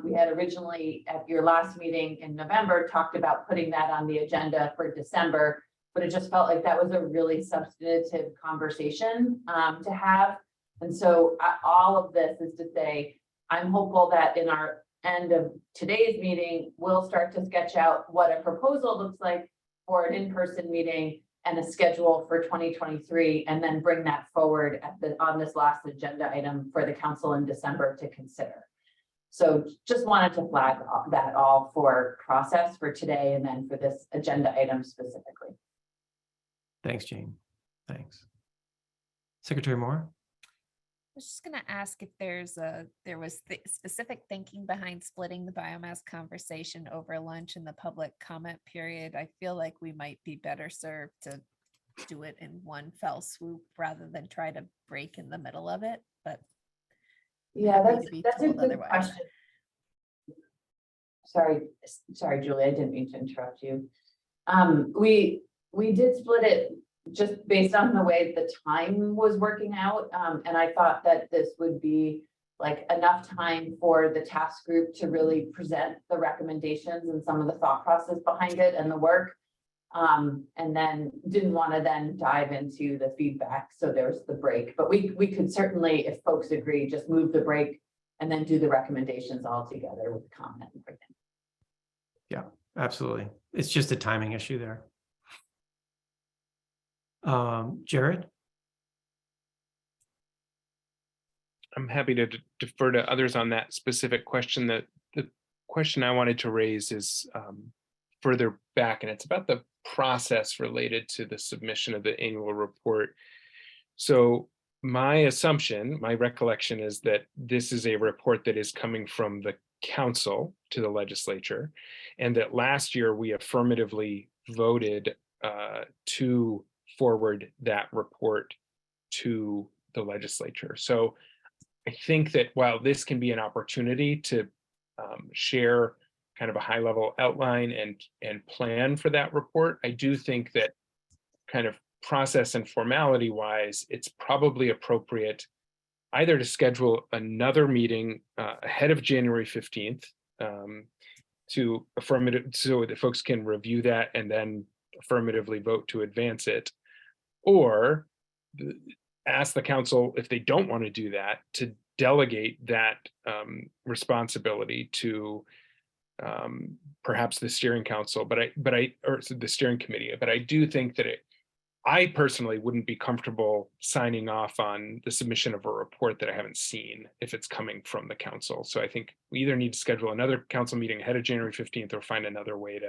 We had originally at your last meeting in November talked about putting that on the agenda for December, but it just felt like that was a really substantive conversation to have. And so all of this is to say, I'm hopeful that in our end of today's meeting, we'll start to sketch out what a proposal looks like for an in-person meeting and a schedule for 2023, and then bring that forward on this last agenda item for the council in December to consider. So just wanted to flag that all for process for today and then for this agenda item specifically. Thanks, Jane. Thanks. Secretary Moore? I was just going to ask if there was specific thinking behind splitting the biomass conversation over lunch in the public comment period. I feel like we might be better served to do it in one fell swoop rather than try to break in the middle of it. But yeah, happy to be that's a told good otherwise. question. Sorry, Julie, I didn't mean to interrupt you. We did split it just based on the way the time was working out. And I thought that this would be like enough time for the task group to really present the recommendations and some of the thought process behind it and the work. And then didn't want to then dive into the feedback. So there's the break, but we could certainly, if folks agree, just move the break and then do the recommendations all together with the comment and everything. Yeah, absolutely. It's just a timing issue there. Jared? I'm happy to defer to others on that specific question. That the question I wanted to raise is further back, and it's about the process related to the submission of the annual report. So my assumption, my recollection is that this is a report that is coming from the council to the legislature, and that last year we affirmatively voted to forward that report to the legislature. So I think that while this can be an opportunity to share kind of a high level outline and plan for that report, I do think that kind of process and formality wise, it's probably appropriate either to schedule another meeting ahead of January 15th to affirmative, so that folks can review that and then affirmatively vote to advance it, or ask the council, if they don't want to do that, to delegate that responsibility to perhaps the steering council, or the steering committee. But I do think that I personally wouldn't be comfortable signing off on the submission of a report that I haven't seen if it's coming from the council. So I think we either need to schedule another council meeting ahead of January 15th or find another way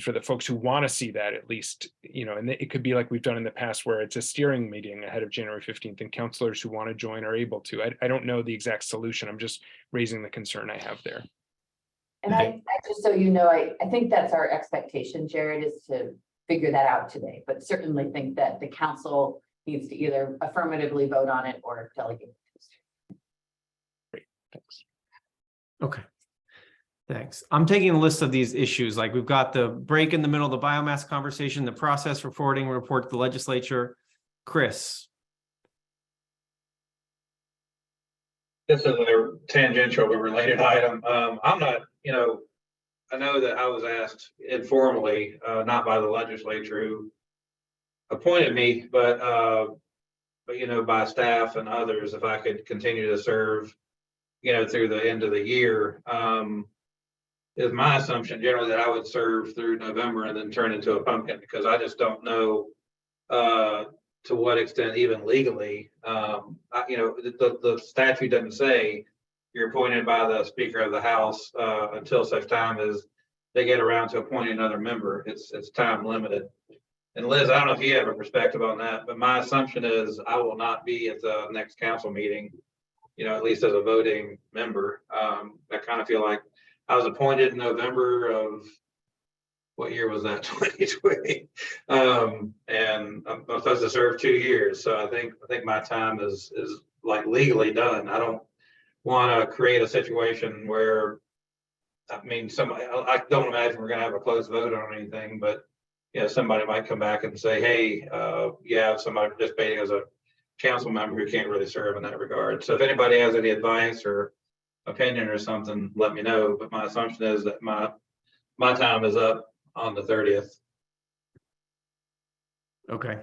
for the folks who want to see that, at least, and it could be like we've done in the past where it's a steering meeting ahead of January 15th and counselors who want to join are able to. I don't know the exact solution. I'm just raising the concern I have there. And I just, so you know, I think that's our expectation, Jared, is to figure that out today, but certainly think that the council needs to either affirmatively vote on it or delegate it. Great, thanks. Okay. Thanks. I'm taking a list of these issues. Like we've got the break in the middle of the biomass conversation, the process for forwarding a report to the legislature. Chris. This is a tangential but related item. I'm not, I know that I was asked informally, not by the legislature who appointed me, but but by staff and others, if I could continue to serve, through the end of the year. Is my assumption generally that I would serve through November and then turn into a pumpkin, because I just don't know to what extent, even legally, the statute doesn't say you're appointed by the Speaker of the House until such time as they get around to appointing another member. It's time limited. And Liz, I don't know if you have a perspective on that, but my assumption is I will not be at the next council meeting, at least as a voting member. I kind of feel like I was appointed in November of, what year was that? 2020. And I'm supposed to serve 2 years. So I think my time is like legally done. I don't want to create a situation where, I don't imagine we're going to have a closed vote on anything, but somebody might come back and say, hey, you have somebody participating as a council member who can't really serve in that regard. So if anybody has any advice or opinion or something, let me know. But my assumption is that my time is up on the 30th. Okay.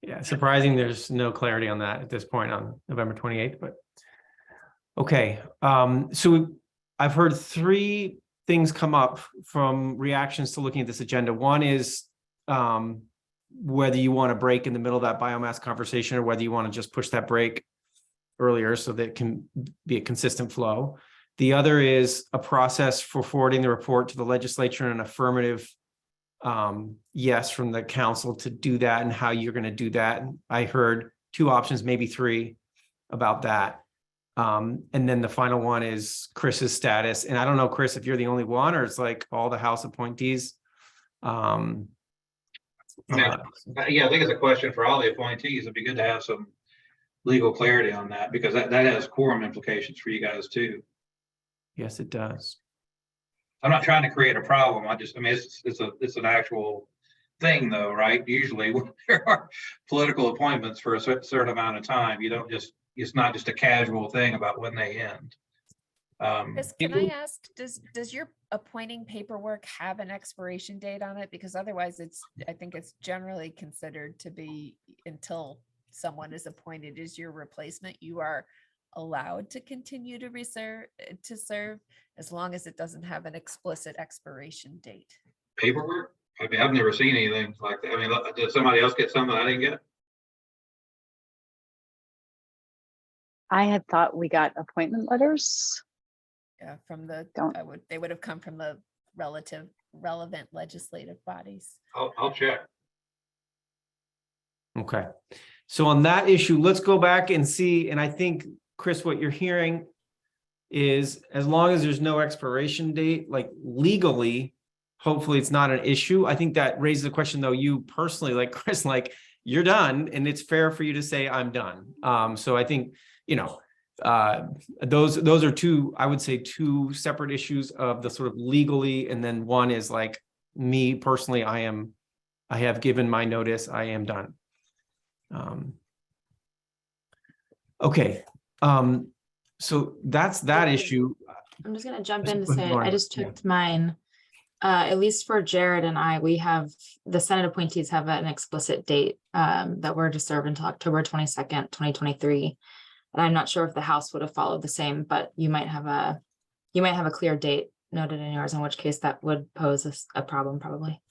Yeah, surprising there's no clarity on that at this point on November 28th, but okay. So I've heard 3 things come up from reactions to looking at this agenda. One is whether you want to break in the middle of that biomass conversation or whether you want to just push that break earlier so that it can be a consistent flow. The other is a process for forwarding the report to the legislature and an affirmative yes from the council to do that and how you're going to do that. I heard 2 options, maybe 3 about that. And then the final one is Chris's status. And I don't know, Chris, if you're the only one or it's like all the House appointees. Yeah, I think it's a question for all the appointees. It'd be good to have some legal clarity on that, because that has quorum implications for you guys too. Yes, it does. I'm not trying to create a problem. It's an actual thing though, right? Usually when there are political appointments for a certain amount of time, it's not just a casual thing about when they end. Chris, can I ask, does your appointing paperwork have an expiration date on it? Because otherwise I think it's generally considered to be until someone is appointed as your replacement, you are allowed to continue to serve as long as it doesn't have an explicit expiration date. Paperwork? I've never seen anything like that. Did somebody else get something I didn't get? I had thought we got appointment letters. Yeah, from they would have come from the relevant legislative bodies. I'll check. Okay. So on that issue, let's go back and see. And I think, Chris, what you're hearing is as long as there's no expiration date, like legally, hopefully it's not an issue. I think that raises the question though, you personally, like Chris, like you're done and it's fair for you to say I'm done. So I think, those are 2, I would say 2 separate issues of the sort of legally. And then one is like me personally, I have given my notice, I am done. Okay. So that's that issue. I'm just gonna jump Just in to put say, going, I just yeah. checked mine. At least for Jared and I, we have, the Senate appointees have an explicit date that we're to serve until October 22nd, 2023. And I'm not sure if the House would have followed the same, but you might have a clear date noted in yours, in which case that would pose a problem probably.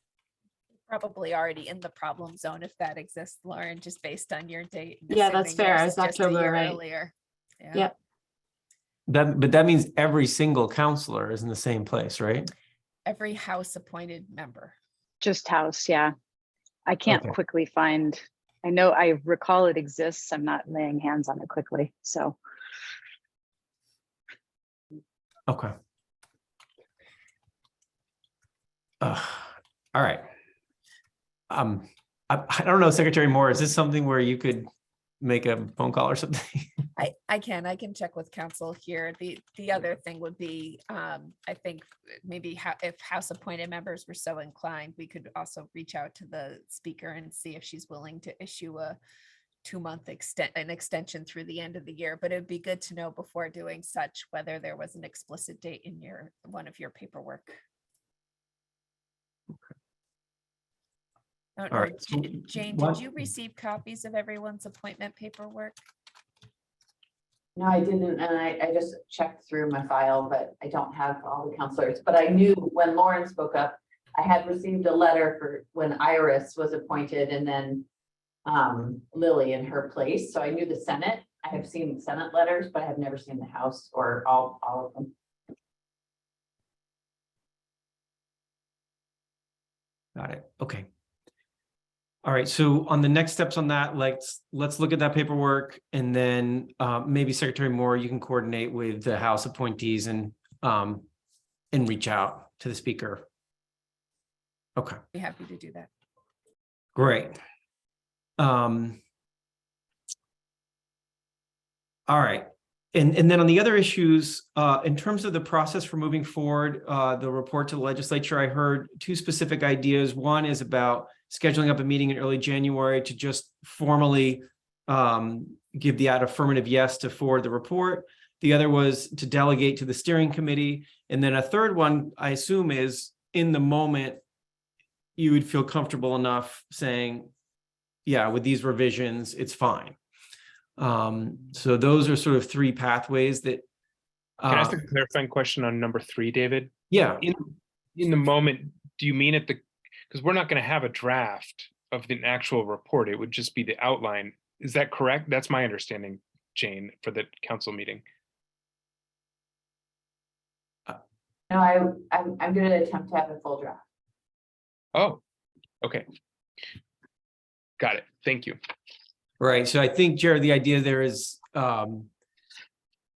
Probably already in the problem zone if that exists, Lauren, just based on your date. Yeah, that's assuming fair. yours It's is just a October, year right? earlier. Yeah. Yep. But that means every single counselor is in the same place, right? Every House appointed member. Just House, yeah. I can't Okay. quickly find, I know I recall it exists. I'm not laying hands on it quickly, so. Okay. All right. I don't know, Secretary Moore, is this something where you could make a phone call or something? I can check with council here. The other thing would be, I think maybe if House appointed members were so inclined, we could also reach out to the speaker and see if she's willing to issue a 2-month extension through the end of the year. But it'd be good to know before doing such whether there was an explicit date in one of your paperwork. Oh, All no, right, so Jane, what- did you receive copies of everyone's appointment paperwork? No, I didn't, and I just checked through my file, but I don't have all the counselors, but I knew when Lauren spoke up, I had received a letter for when Iris was appointed and then Lily in her place, so I knew the Senate. I have seen Senate letters, but I have never seen the House or all of them. Got it. Okay. All right. So on the next steps on that, let's look at that paperwork, and then maybe Secretary Moore, you can coordinate with the House appointees and reach out to the speaker. Okay, Be happy to do that. great. All right. And then on the other issues, in terms of the process for moving forward, the report to the legislature, I heard two specific ideas. One is about scheduling up a meeting in early January to just formally give the affirmative yes to forward the report. The other was to delegate to the steering committee. And then a third one, I assume, is in the moment, you would feel comfortable enough saying, yeah, with these revisions, it's fine. So those are sort of three pathways that. Can I ask a clarifying question on number 3, David? Yeah, In the moment, do you mean because we're not going to have a draft of the actual report, it would just be the outline. Is that correct? That's my understanding, Jane, for the council meeting. No, I'm going to attempt to have a full draft. Oh, okay. Got it. Thank you. right. So I think, Jared, the idea there is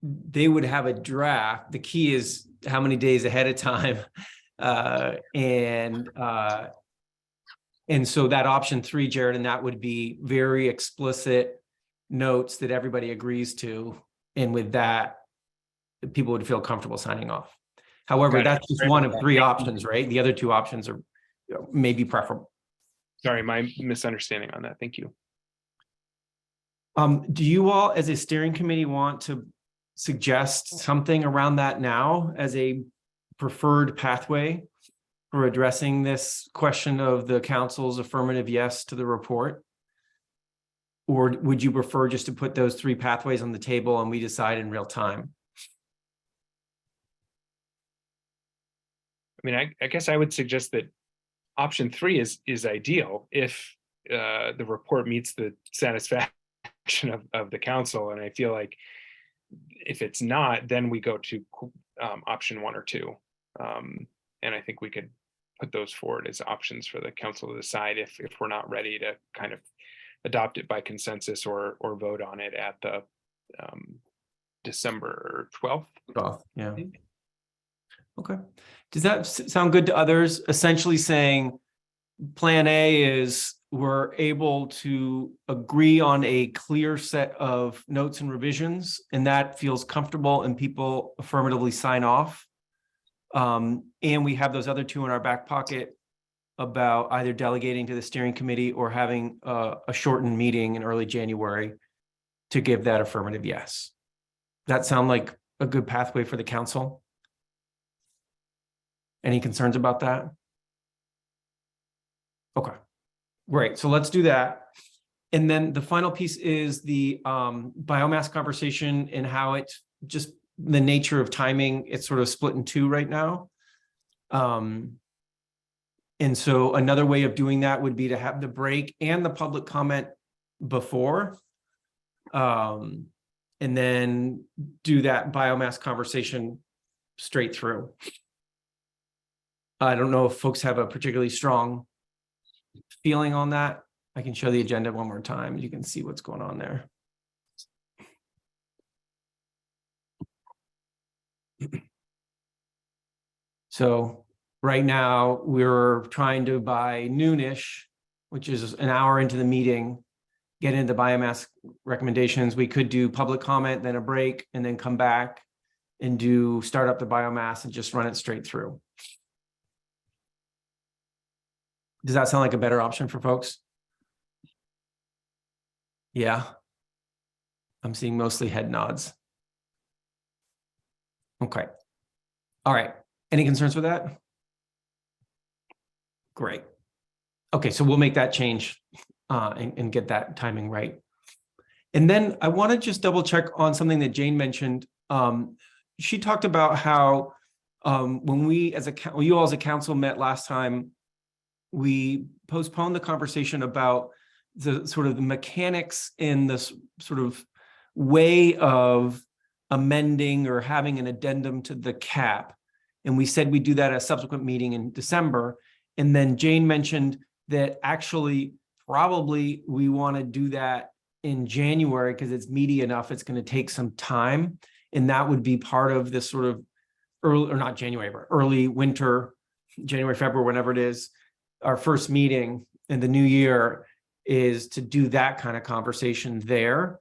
they would have a draft. The key is how many days ahead of time. And so that option 3, Jared, and that would be very explicit notes that everybody agrees to. And with that, people would feel comfortable signing off. However, Got it. that's just one of 3 options, right? The other 2 options are maybe preferable. Sorry, my misunderstanding on that. Thank you. Do you all, as a steering committee, want to suggest something around that now as a preferred pathway for addressing this question of the council's affirmative yes to the report? Or would you prefer just to put those 3 pathways on the table and we decide in real time? I mean, I guess I would suggest that option 3 is ideal if the report meets the satisfaction of the council. And I feel like if it's not, then we go to option 1 or 2. And I think we could put those forward as options for the council to decide if we're not ready to kind of adopt it by consensus or vote on it at the December 12th. Yeah. Okay. Does that sound good to others? Essentially saying plan A is we're able to agree on a clear set of notes and revisions, and that feels comfortable and people affirmatively sign off. And we have those other 2 in our back pocket about either delegating to the steering committee or having a shortened meeting in early January to give that affirmative yes. That sound like a good pathway for the council? Any concerns about that? Okay, great. So let's do that. And then the final piece is the biomass conversation and how it's just the nature of timing. It's sort of split in 2 right now. And so another way of doing that would be to have the break and the public comment before. And then do that biomass conversation straight through. I don't know if folks have a particularly strong feeling on that. I can show the agenda one more time. You can see what's going on there. So right now we're trying to by noonish, which is an hour into the meeting, get into biomass recommendations. We could do public comment, then a break, and then come back and start up the biomass and just run it straight through. Does that sound like a better option for folks? Yeah. I'm seeing mostly head nods. Okay. All right. Any concerns with that? Great. Okay, so we'll make that change and get that timing right. And then I want to just double check on something that Jane mentioned. She talked about how when we as you all as a council met last time, we postponed the conversation about the sort of the mechanics in this sort of way of amending or having an addendum to the cap. And we said we'd do that at a subsequent meeting in December. And then Jane mentioned that actually probably we want to do that in January because it's meaty enough, it's going to take some time. And that would be part of this sort of early, or not January, but early winter, January, February, whenever it is, our first meeting in the new year is to do that kind of conversation there.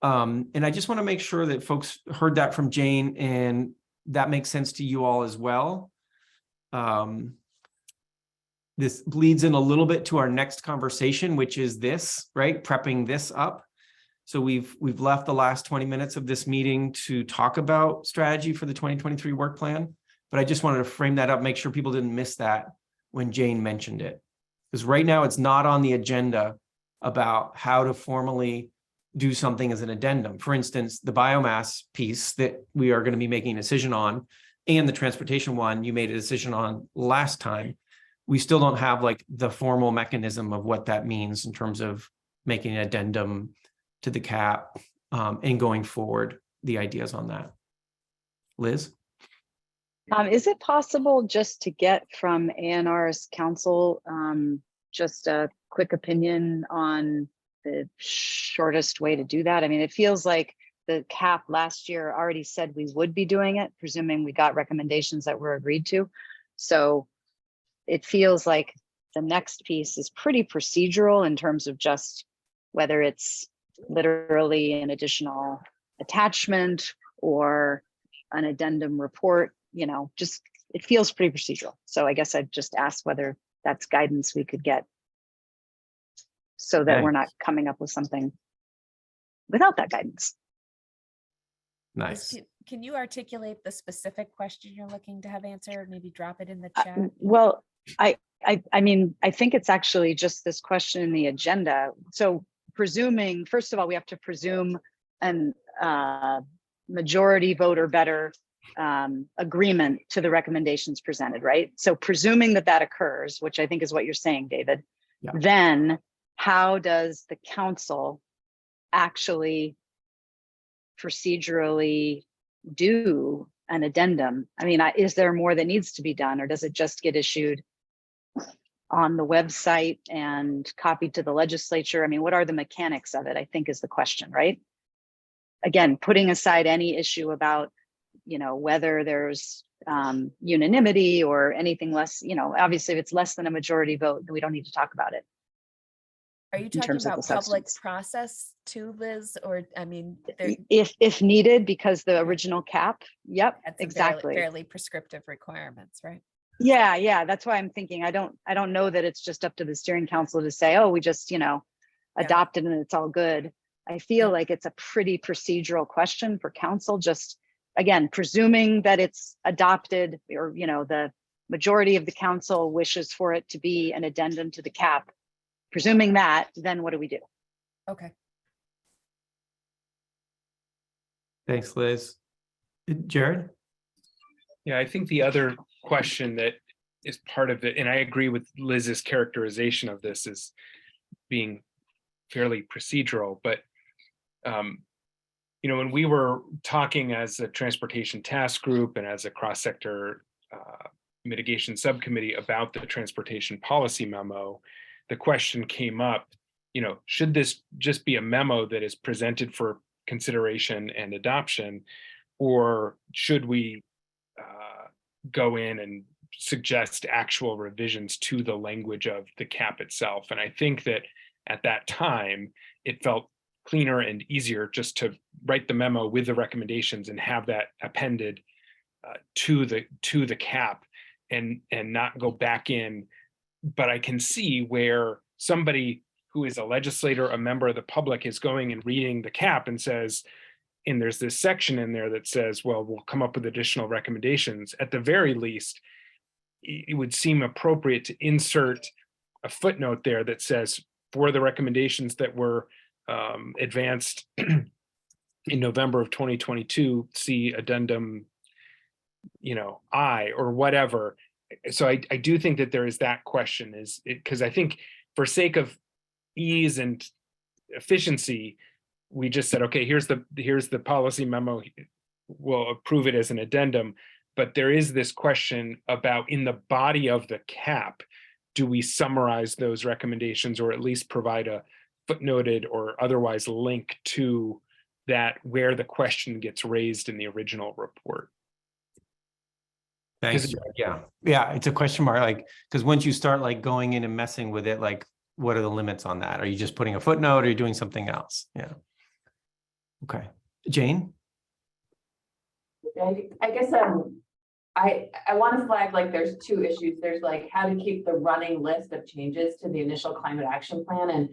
And I just want to make sure that folks heard that from Jane and that makes sense to you all as well. This bleeds in a little bit to our next conversation, which is this, right? Prepping this up. So we've left the last 20 minutes of this meeting to talk about strategy for the 2023 work plan. But I just wanted to frame that up, make sure people didn't miss that when Jane mentioned it. Because right now it's not on the agenda about how to formally do something as an addendum. For instance, the biomass piece that we are going to be making a decision on and the transportation one you made a decision on last time. We still don't have like the formal mechanism of what that means in terms of making an addendum to the cap and going forward, the ideas on that. Liz? Is it possible just to get from ANR's council just a quick opinion on the shortest way to do that? I mean, it feels like the cap last year already said we would be doing it, presuming we got recommendations that were agreed to. So it feels like the next piece is pretty procedural in terms of just whether it's literally an additional attachment or an addendum report, you know, just it feels pretty procedural. So I guess I'd just ask whether that's guidance we could get so that we're not coming up with something without that guidance. Nice. Can you articulate the specific question you're looking to have answered? Maybe drop it in the chat. Well, I mean, I think it's actually just this question in the agenda. So presuming, first of all, we have to presume an majority vote or better agreement to the recommendations presented, right? So presuming that that occurs, which I think is what you're saying, David, Yeah. Then how does the council actually procedurally do an addendum? I mean, is there more that needs to be done, or does it just get issued on the website and copied to the legislature? I mean, what are the mechanics of it, I think is the question, right? Again, putting aside any issue about, you know, whether there's unanimity or anything less, you know, obviously if it's less than a majority vote, then we don't need to talk about it. Are you talking about public process too, Liz? Or, I mean, if needed, because the original cap, yep, that's exactly. Fairly prescriptive requirements, right? Yeah, that's why I'm thinking, I don't know that it's just up to the steering council to say, oh, we just, you know, adopted and it's all good. I feel like it's a pretty procedural question for council, just again, presuming that it's adopted, or, you know, the majority of the council wishes for it to be an addendum to the cap. Presuming that, then what do we do? Okay. Thanks, Liz. Jared? Yeah, I think the other question that is part of it, and I agree with Liz's characterization of this as being fairly procedural, but you know, when we were talking as a transportation task group and as a cross-sector mitigation subcommittee about the transportation policy memo, the question came up, you know, should this just be a memo that is presented for consideration and adoption, or should we go in and suggest actual revisions to the language of the cap itself? And I think that at that time, it felt cleaner and easier just to write the memo with the recommendations and have that appended to the cap and not go back in. But I can see where somebody who is a legislator, a member of the public, is going and reading the cap and says, and there's this section in there that says, well, we'll come up with additional recommendations. At the very least, it would seem appropriate to insert a footnote there that says, for the recommendations that were advanced in November of 2022, see addendum, I or whatever. So I do think that there is that question, is it, because I think for sake of ease and efficiency, we just said, okay, here's the policy memo, we'll approve it as an addendum. But there is this question about, in the body of the cap, do we summarize those recommendations, or at least provide a footnoted or otherwise link to that where the question gets raised in the original report? Thanks. Yeah. It's a question mark, like, because once you start like going in and messing with it, like, what are the limits on that? Are you just putting a footnote, or are you doing something else? Yeah. Okay. Jane? I guess I want to flag, like, there's two issues. There's like how to keep the running list of changes to the initial climate action plan. And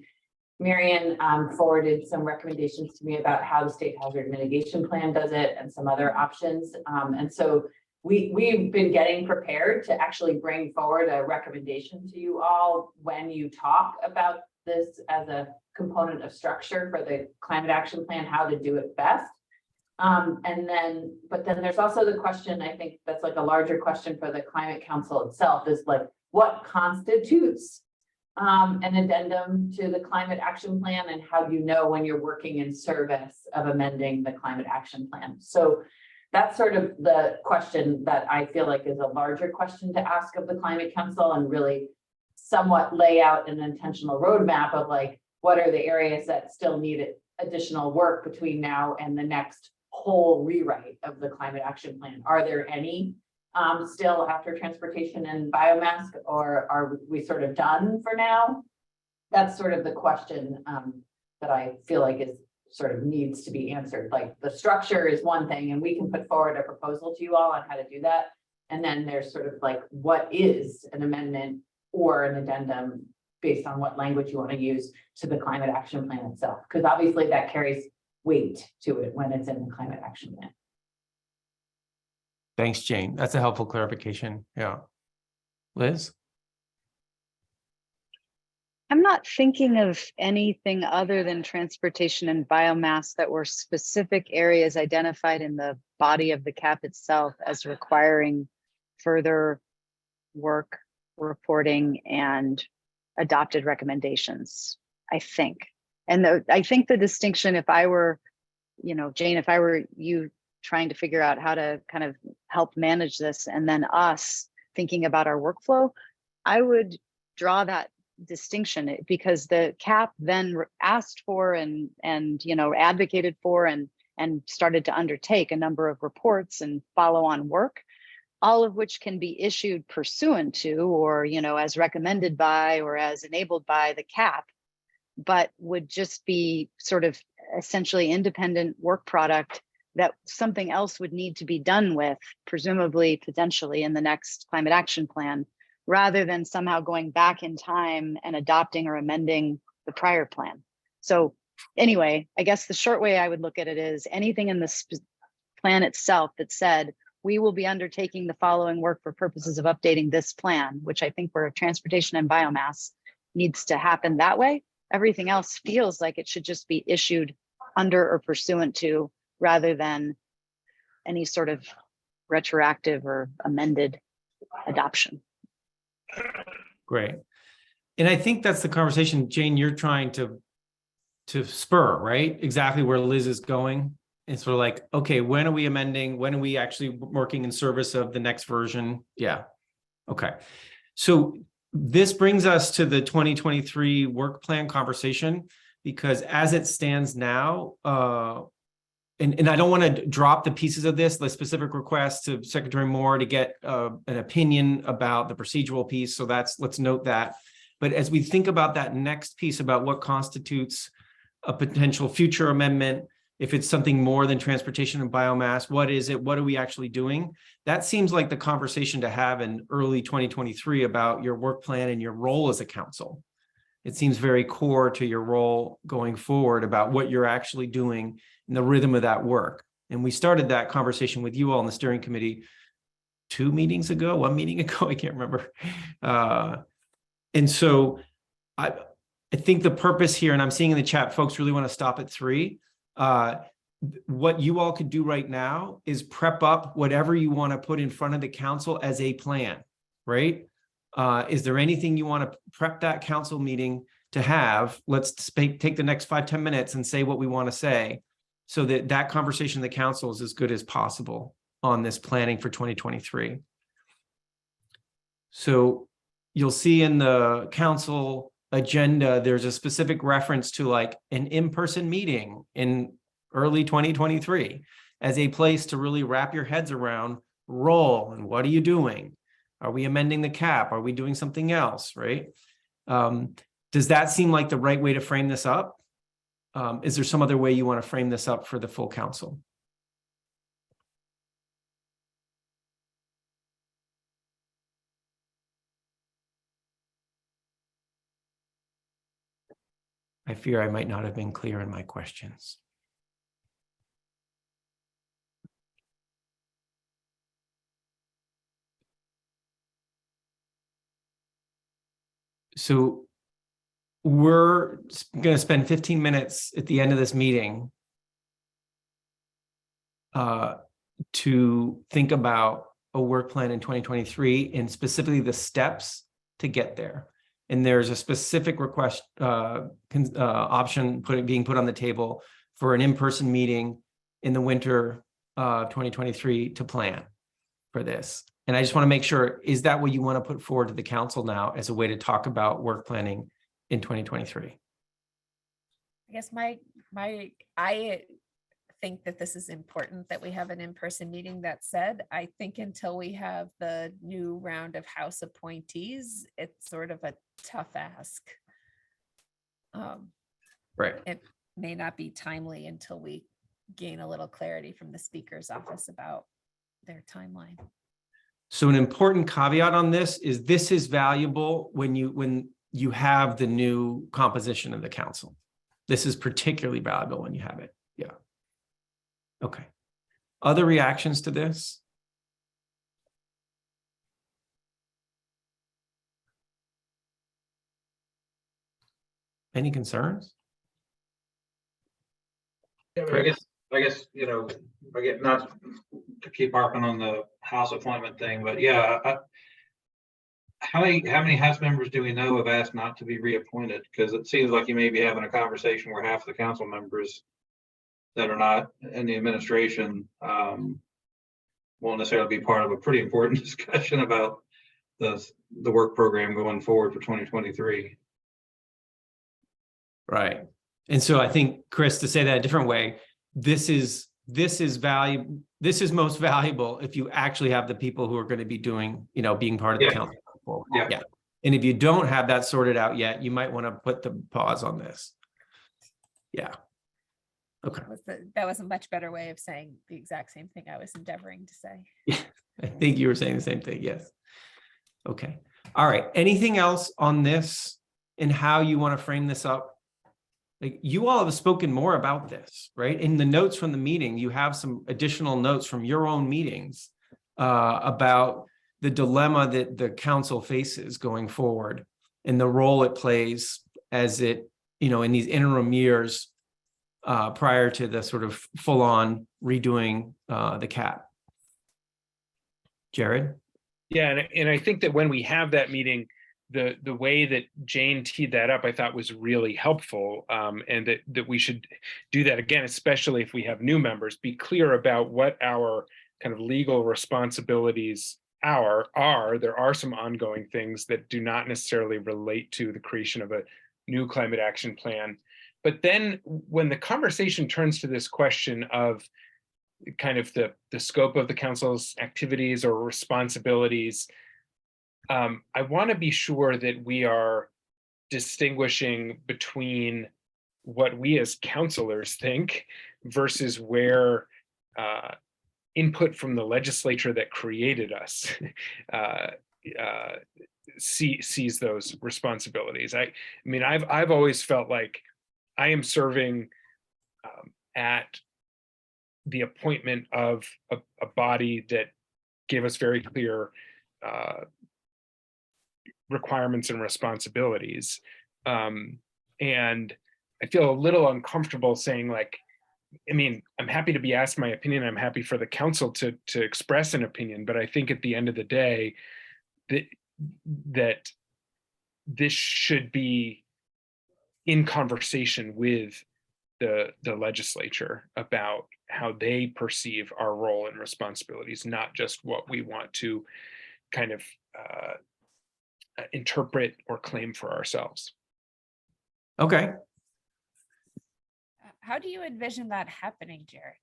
Marion forwarded some recommendations to me about how the state hazard mitigation plan does it and some other options. And so we've been getting prepared to actually bring forward a recommendation to you all when you talk about this as a component of structure for the climate action plan, how to do it best. But then there's also the question, I think that's like a larger question for the Climate Council itself, is like, what constitutes an addendum to the climate action plan, and how do you know when you're working in service of amending the climate action plan? So that's sort of the question that I feel like is a larger question to ask of the Climate Council, and really somewhat lay out an intentional roadmap of like, what are the areas that still need additional work between now and the next whole rewrite of the climate action plan? Are there any still after transportation and biomass, or are we sort of done for now? That's sort of the question that I feel like is sort of needs to be answered. Like, the structure is one thing, and we can put forward a proposal to you all on how to do that. And then there's sort of like, what is an amendment or an addendum based on what language you want to use to the climate action plan itself? Because obviously that carries weight to it when it's in the climate action plan. Thanks, Jane. That's a helpful clarification. Yeah. Liz? I'm not thinking of anything other than transportation and biomass that were specific areas identified in the body of the cap itself as requiring further work, reporting, and adopted recommendations, I think. And I think the distinction, if I were, Jane, if I were you trying to figure out how to kind of help manage this, and then us thinking about our workflow, I would draw that distinction, because the cap then asked for and advocated for and started to undertake a number of reports and follow-on work, all of which can be issued pursuant to, or as recommended by, or as enabled by the cap, but would just be sort of essentially independent work product that something else would need to be done with, presumably, potentially in the next climate action plan, rather than somehow going back in time and adopting or amending the prior plan. So anyway, I guess the short way I would look at it is anything in the plan itself that said, we will be undertaking the following work for purposes of updating this plan, which I think for transportation and biomass needs to happen that way. Everything else feels like it should just be issued under or pursuant to, rather than any sort of retroactive or amended adoption. Great. And I think that's the conversation, Jane, you're trying to spur, right? Exactly where Liz is going. It's sort of like, okay, when are we amending? When are we actually working in service of the next version? Yeah. Okay. So this brings us to the 2023 work plan conversation, because as it stands now, and I don't want to drop the pieces of this, the specific request to Secretary Moore to get an opinion about the procedural piece. So let's note that. But as we think about that next piece about what constitutes a potential future amendment, if it's something more than transportation and biomass, what is it? What are we actually doing? That seems like the conversation to have in early 2023 about your work plan and your role as a council. It seems very core to your role going forward about what you're actually doing and the rhythm of that work. And we started that conversation with you all in the steering committee 1 meeting ago, I can't remember. And so I think the purpose here, and I'm seeing in the chat, folks really want to stop at 3. What you all could do right now is prep up whatever you want to put in front of the council as a plan, right? Is there anything you want to prep that council meeting to have? Let's take the next 5-10 minutes and say what we want to say so that that conversation in the council is as good as possible on this planning for 2023. So you'll see in the council agenda, there's a specific reference to like an in-person meeting in early 2023 as a place to really wrap your heads around role and what are you doing? Are we amending the cap? Are we doing something else, right? Does that seem like the right way to frame this up? Is there some other way you want to frame this up for the full council? I fear I might not have been clear in my questions. So we're going to spend 15 minutes at the end of this meeting to think about a work plan in 2023 and specifically the steps to get there. And there's a specific request option being put on the table for an in-person meeting in the winter of 2023 to plan for this. And I just want to make sure, is that what you want to put forward to the council now as a way to talk about work planning in 2023? I guess I think that this is important that we have an in-person meeting. That said, I think until we have the new round of House appointees, it's sort of a tough ask. Right. It may not be timely until we gain a little clarity from the speaker's office about their timeline. So an important caveat on this is valuable when you have the new composition of the council. This is particularly valuable when you have it. Yeah. Okay. Other reactions to this? Any concerns? Yeah, I guess, you know, again, not to keep harping on the House appointment thing, but yeah, how many House members do we know have asked not to be reappointed? Because it seems like you may be having a conversation where half the council members that are not in the administration won't necessarily be part of a pretty important discussion about the work program going forward for 2023. Right. And so I think, Chris, to say that a different way, this is most valuable if you actually have the people who are going to be doing, being part of the council. Yeah. And if you don't have that sorted out yet, you might want to put the pause on this. Yeah. Okay. That was a much better way of saying the exact same thing I was endeavoring to say. Yeah, I think you were saying the same thing. Yes. Okay. All right. Anything else on this and how you want to frame this up? Like, you all have spoken more about this, right? In the notes from the meeting, you have some additional notes from your own meetings about the dilemma that the council faces going forward and the role it plays as it, in these interim years prior to the sort of full-on redoing the cap. Jared? Yeah, and I think that when we have that meeting, the way that Jane teed that up, I thought was really helpful, and that we should do that again, especially if we have new members, be clear about what our kind of legal responsibilities are. There are some ongoing things that do not necessarily relate to the creation of a new climate action plan. But then when the conversation turns to this question of kind of the scope of the council's activities or responsibilities, I want to be sure that we are distinguishing between what we as counselors think versus where input from the legislature that created us sees those responsibilities. I mean, I've always felt like I am serving at the appointment of a body that gave us very clear requirements and responsibilities. And I feel a little uncomfortable saying like, I mean, I'm happy to be asked my opinion. I'm happy for the council to express an opinion, but I think at the end of the day, that this should be in conversation with the legislature about how they perceive our role and responsibilities, not just what we want to kind of interpret or claim for ourselves. Okay. How do you envision that happening, Jared?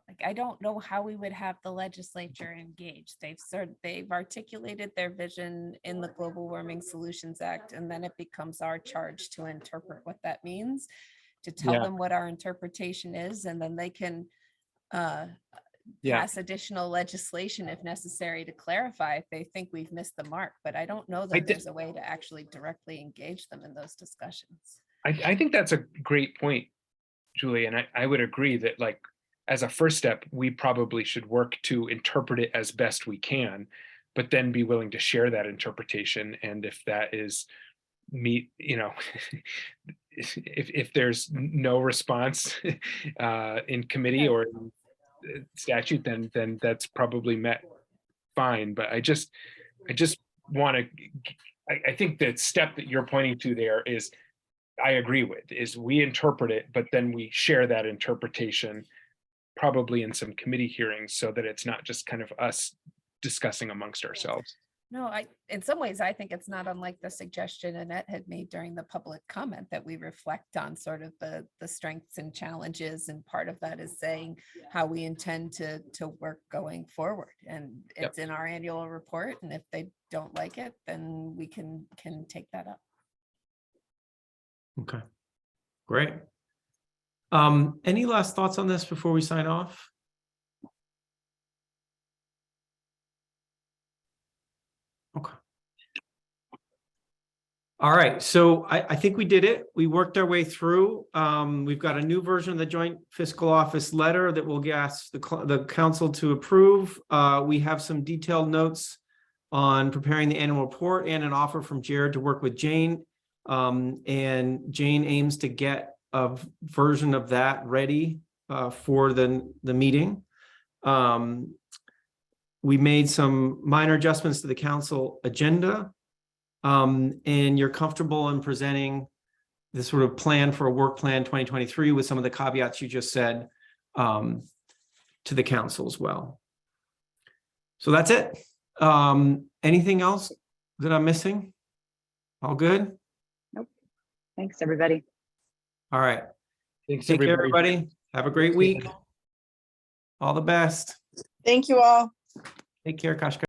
Like, I don't know how we would have the legislature engaged. They've articulated their vision in the Global Warming Solutions Act, and then it becomes our charge to interpret what that means, to tell Yeah. them what our interpretation is, and then they can Yeah. pass additional legislation if necessary to clarify if they think we've missed the mark. But I don't know that there's a way to actually directly engage them in those discussions. I think that's a great point, Julie, and I would agree that like as a first step, we probably should work to interpret it as best we can, but then be willing to share that interpretation. And if that is if there's no response in committee or in statute, then that's probably met fine. But I just want to, I think the step that you're pointing to there is, I agree with, is we interpret it, but then we share that interpretation probably in some committee hearings so that it's not just kind of us discussing amongst ourselves. No, in some ways, I think it's not unlike the suggestion Annette had made during the public comment that we reflect on sort of the strengths and challenges. And part of that is saying how we intend to work going forward. And it's in our annual report. And if they don't like it, then we can take that up. Okay, great. Any last thoughts on this before we sign off? Okay. All right, so I think we did it. We worked our way through. We've got a new version of the Joint Fiscal Office letter that we'll ask the council to approve. We have some detailed notes on preparing the annual report and an offer from Jared to work with Jane. And Jane aims to get a version of that ready for the meeting. We made some minor adjustments to the council agenda. And you're comfortable in presenting this sort of plan for a work plan 2023 with some of the caveats you just said to the council as well. So that's it. Anything else that I'm missing? All good? Nope. Thanks, everybody. All right. Thanks, Take care, everybody. Have a great week. All the best. Thank you all. Take care, Kashka.